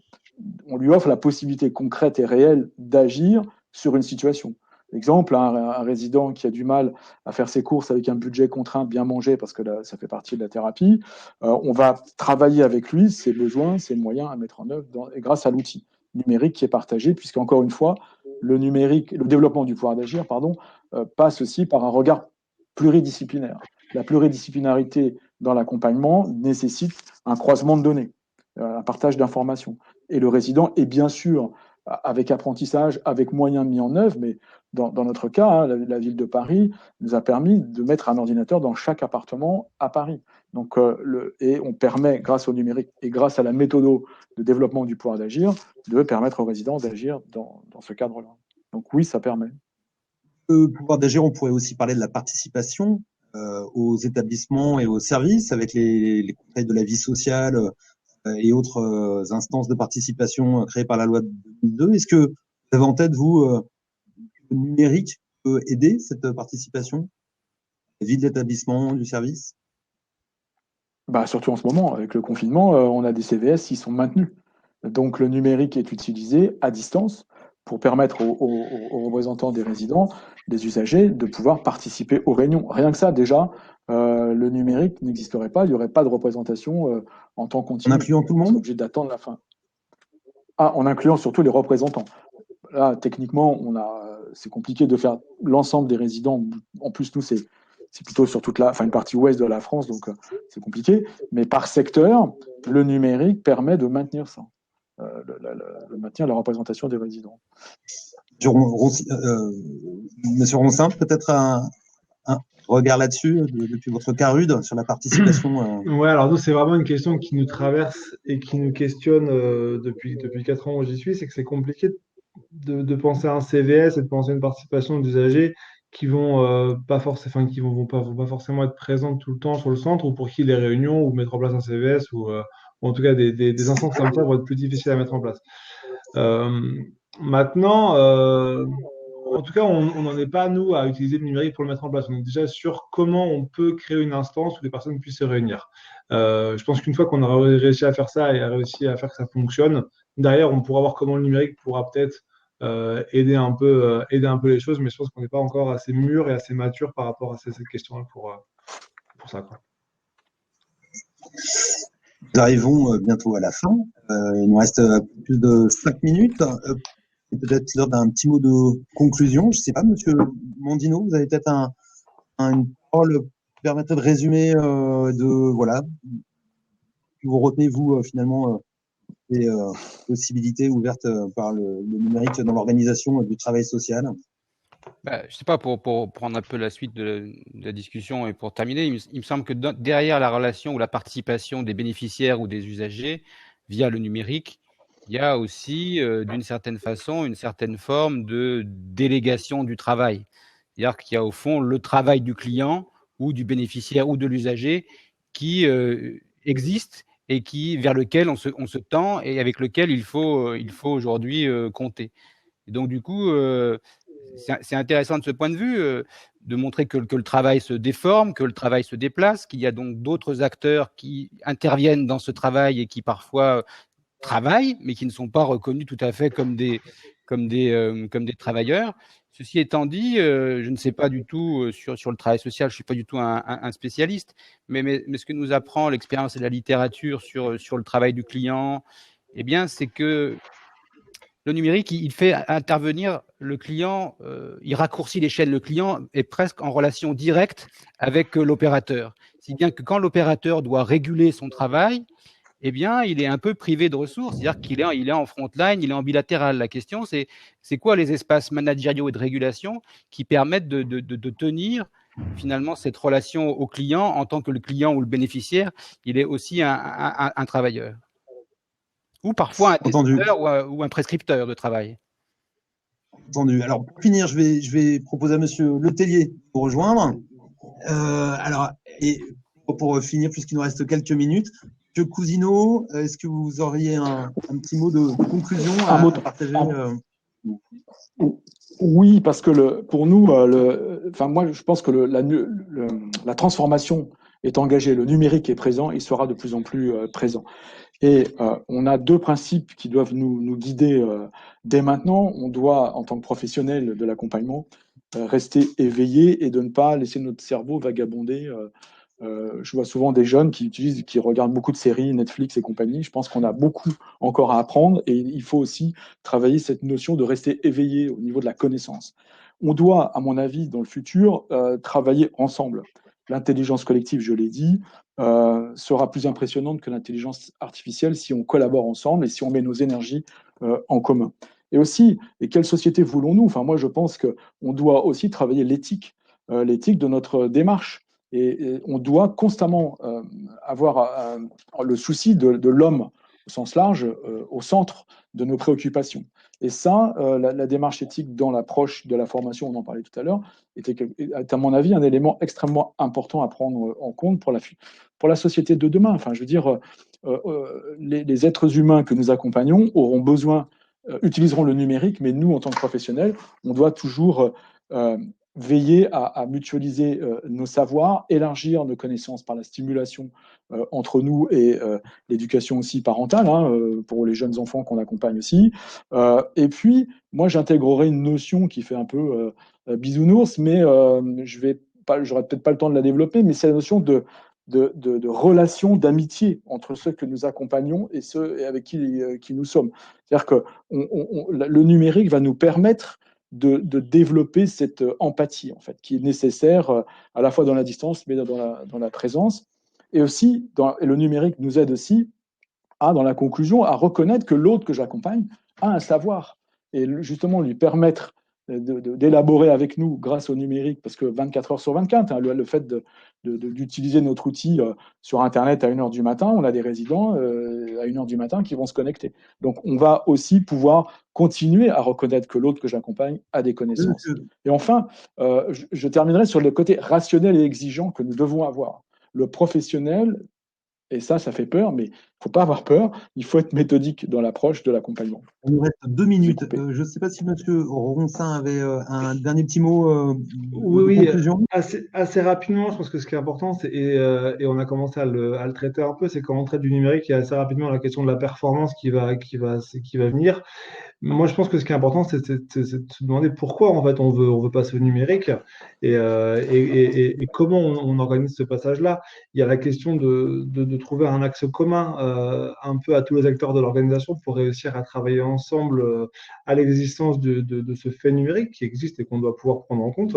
on lui offre la possibilité concrète et réelle d'agir sur une situation. Exemple, un résident qui a du mal à faire ses courses avec un budget contraint, bien manger, parce que là, ça fait partie de la thérapie, on va travailler avec lui ses besoins, ses moyens à mettre en œuvre grâce à l'outil numérique qui est partagé, puisqu'encore une fois, le développement du pouvoir d'agir, passe aussi par un regard pluridisciplinaire. La pluridisciplinarité dans l'accompagnement nécessite un croisement de données, un partage d'informations. Et le résident est bien sûr avec apprentissage, avec moyens mis en œuvre, mais dans notre cas, la ville de Paris nous a permis de mettre un ordinateur dans chaque appartement à Paris. Donc, et on permet, grâce au numérique et grâce à la méthode de développement du pouvoir d'agir, de permettre aux résidents d'agir dans ce cadre-là. Donc oui, ça permet. Le pouvoir d'agir, on pourrait aussi parler de la participation aux établissements et aux services avec les conseils de la vie sociale et autres instances de participation créées par la loi de 2002. Est-ce que vous avez en tête, vous, le numérique peut aider cette participation, la vie de l'établissement, du service? Surtout en ce moment, avec le confinement, on a des CVS qui sont maintenus. Donc le numérique est utilisé à distance pour permettre aux représentants des résidents, des usagers, de pouvoir participer aux réunions. Rien que ça, déjà, le numérique n'existerait pas, il n'y aurait pas de représentation en temps continu. En incluant tout le monde ? On est obligé d'attendre la fin. En incluant surtout les représentants. Là, techniquement, c'est compliqué de faire l'ensemble des résidents. En plus, nous, c'est plutôt sur une partie ouest de la France, donc c'est compliqué. Mais par secteur, le numérique permet de maintenir ça. Le maintien de la représentation des résidents. Monsieur Roncin, peut-être un regard là-dessus, depuis votre CARUD, sur la participation Ouais, alors nous, c'est vraiment une question qui nous traverse et qui nous questionne depuis 4 ans où j'y suis, c'est que c'est compliqué de penser à un CVS et de penser à une participation d'usagers qui vont pas forcément être présentes tout le temps sur le centre, ou pour qui les réunions ou mettre en place un CVS ou en tout cas des instances comme ça vont être plus difficiles à mettre en place. Maintenant, en tout cas, on n'en est pas, nous, à utiliser le numérique pour le mettre en place. On est déjà sur comment on peut créer une instance où les personnes puissent se réunir. Je pense qu'une fois qu'on aura réussi à faire ça et a réussi à faire que ça fonctionne, derrière, on pourra voir comment le numérique pourra peut-être aider un peu les choses, mais je pense qu'on n'est pas encore assez mûr et assez mature par rapport à cette question-là pour ça, quoi. Nous arrivons bientôt à la fin. Il nous reste plus de 5 minutes. C'est peut-être l'heure d'un petit mot de conclusion. Je ne sais pas, Monsieur Mondino, vous avez peut-être une parole qui permettrait de résumer, voilà, vous retenez, vous, finalement, les possibilités ouvertes par le numérique dans l'organisation du travail social. Je ne sais pas, pour prendre un peu la suite de la discussion et pour terminer, il me semble que derrière la relation ou la participation des bénéficiaires ou des usagers via le numérique, il y a aussi, d'une certaine façon, une certaine forme de délégation du travail. C'est-à-dire qu'il y a au fond le travail du client ou du bénéficiaire ou de l'usager qui existe et vers lequel on se tend et avec lequel il faut aujourd'hui compter. Et donc, du coup, c'est intéressant de ce point de vue de montrer que le travail se déforme, que le travail se déplace, qu'il y a donc d'autres acteurs qui interviennent dans ce travail et qui parfois travaillent, mais qui ne sont pas reconnus tout à fait comme des travailleurs. Ceci étant dit, je ne sais pas du tout sur le travail social, je ne suis pas du tout un spécialiste, mais ce que nous apprend l'expérience et la littérature sur le travail du client, eh bien, c'est que le numérique, il fait intervenir le client, il raccourcit l'échelle. Le client est presque en relation directe avec l'opérateur. Si bien que quand l'opérateur doit réguler son travail, eh bien, il est un peu privé de ressources. C'est-à-dire qu'il est en front line, il est en bilatéral. La question, c'est quoi les espaces managériaux et de régulation qui permettent de tenir finalement cette relation au client en tant que le client ou le bénéficiaire, il est aussi un travailleur. Ou parfois un testeur ou un prescripteur de travail. Entendu. Alors, pour finir, je vais proposer à Monsieur Letellier de nous rejoindre. Et pour finir, puisqu'il nous reste quelques minutes, Monsieur Cousineau, est-ce que vous auriez un petit mot de conclusion à partager Oui, parce que pour nous, moi, je pense que la transformation est engagée, le numérique est présent, il sera de plus en plus présent. Et on a deux principes qui doivent nous guider dès maintenant. On doit, en tant que professionnel de l'accompagnement, rester éveillé et de ne pas laisser notre cerveau vagabonder. Je vois souvent des jeunes qui regardent beaucoup de séries, Netflix et compagnie. Je pense qu'on a beaucoup encore à apprendre et il faut aussi travailler cette notion de rester éveillé au niveau de la connaissance. On doit, à mon avis, dans le futur, travailler ensemble. L'intelligence collective, je l'ai dit, sera plus impressionnante que l'intelligence artificielle si on collabore ensemble et si on met nos énergies en commun. Et aussi, quelle société voulons-nous ? Enfin, moi, je pense qu'on doit aussi travailler l'éthique de notre démarche. Et on doit constamment avoir le souci de l'homme au sens large au centre de nos préoccupations. Et ça, la démarche éthique dans l'approche de la formation, on en parlait tout à l'heure, est à mon avis un élément extrêmement important à prendre en compte pour la société de demain. Enfin, je veux dire, les êtres humains que nous accompagnons auront besoin, utiliseront le numérique, mais nous, en tant que professionnels, on doit toujours veiller à mutualiser nos savoirs, élargir nos connaissances par la stimulation entre nous et l'éducation aussi parentale, pour les jeunes enfants qu'on accompagne aussi. Et puis, moi, j'intégrerai une notion qui fait un peu bisounours, mais j'aurai peut-être pas le temps de la développer, mais c'est la notion de relation d'amitié entre ceux que nous accompagnons et ceux avec qui nous sommes. C'est-à-dire que le numérique va nous permettre de développer cette empathie, en fait, qui est nécessaire à la fois dans la distance, mais dans la présence. Et aussi, et le numérique nous aide aussi, dans la conclusion, à reconnaître que l'autre que j'accompagne a un savoir. Et justement, lui permettre d'élaborer avec nous grâce au numérique, parce que 24 heures sur 24, le fait d'utiliser notre outil sur Internet à 1h du matin, on a des résidents à 1h du matin qui vont se connecter. Donc, on va aussi pouvoir continuer à reconnaître que l'autre que j'accompagne a des connaissances. Et enfin, je terminerai sur le côté rationnel et exigeant que nous devons avoir. Le professionnel Et ça fait peur, mais il ne faut pas avoir peur. Il faut être méthodique dans l'approche de l'accompagnement. Il nous reste 2 minutes. Je ne sais pas si Monsieur Ronsin avait un dernier petit mot de conclusion. Assez rapidement, je pense que ce qui est important, et on a commencé à le traiter un peu, c'est quand on traite du numérique, il y a assez rapidement la question de la performance qui va venir. Moi, je pense que ce qui est important, c'est de se demander pourquoi en fait on veut passer au numérique et comment on organise ce passage-là. Il y a la question de trouver un axe commun un peu à tous les acteurs de l'organisation pour réussir à travailler ensemble à l'existence de ce fait numérique qui existe et qu'on doit pouvoir prendre en compte.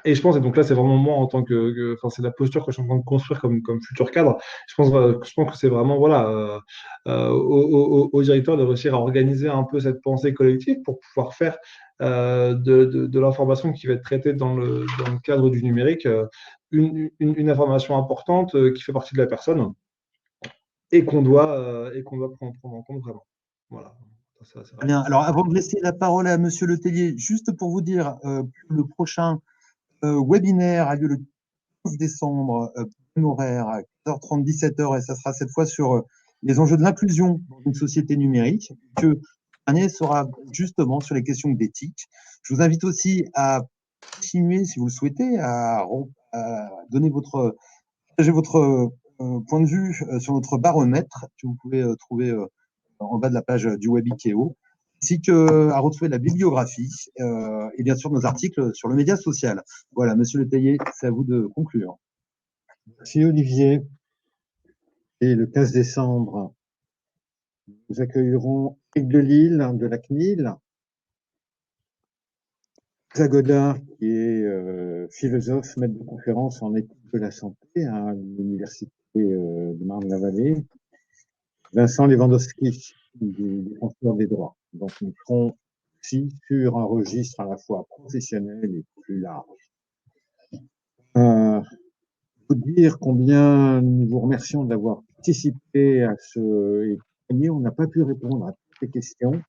Et je pense, et donc là, c'est vraiment moi en tant enfin, c'est la posture que je suis en train de construire comme futur cadre. Je pense que c'est vraiment, voilà, au directeur de réussir à organiser un peu cette pensée collective pour pouvoir faire de l'information qui va être traitée dans le cadre du numérique une information importante qui fait partie de la personne et qu'on doit prendre en compte vraiment. Voilà. Bien. Alors, avant de laisser la parole à Monsieur Letellier, juste pour vous dire, le prochain webinaire a lieu le 15 décembre, horaire à 15h30, 17h, et ça sera cette fois sur les enjeux de l'inclusion dans une société numérique, que le dernier sera justement sur les questions d'éthique. Je vous invite aussi à continuer, si vous le souhaitez, à partager votre point de vue sur notre baromètre que vous pouvez trouver en bas de la page du Webikeo, ainsi qu'à retrouver la bibliographie et bien sûr nos articles sur le média social. Voilà, Monsieur Letellier, c'est à vous de conclure. Merci Olivier. Et le 15 décembre, nous accueillerons Eric Delisle de la CNIL, Lisa Godin, qui est philosophe, maître de conférence en éthique de la santé à l'Université de Marne-la-Vallée, Vincent Lewandowski, du défenseur des droits. Donc nous serons aussi sur un registre à la fois professionnel et plus large. Vous dire combien nous vous remercions d'avoir participé à ce et on n'a pas pu répondre à toutes les questions.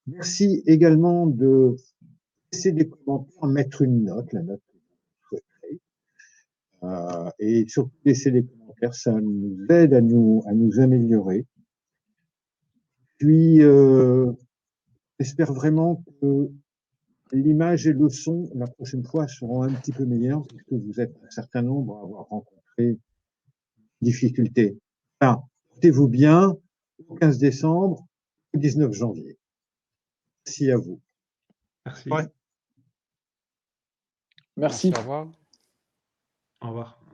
Merci également de laisser des commentaires, mettre une note, la note que vous souhaiterez. Et surtout laisser des commentaires, ça nous aide à nous améliorer. Puis, j'espère vraiment que l'image et le son, la prochaine fois, seront un petit peu meilleurs, puisque vous êtes un certain nombre à avoir rencontré des difficultés. Enfin, portez-vous bien au 15 décembre, au 19 janvier. Merci à vous. Merci. Merci. Au revoir. Au revoir.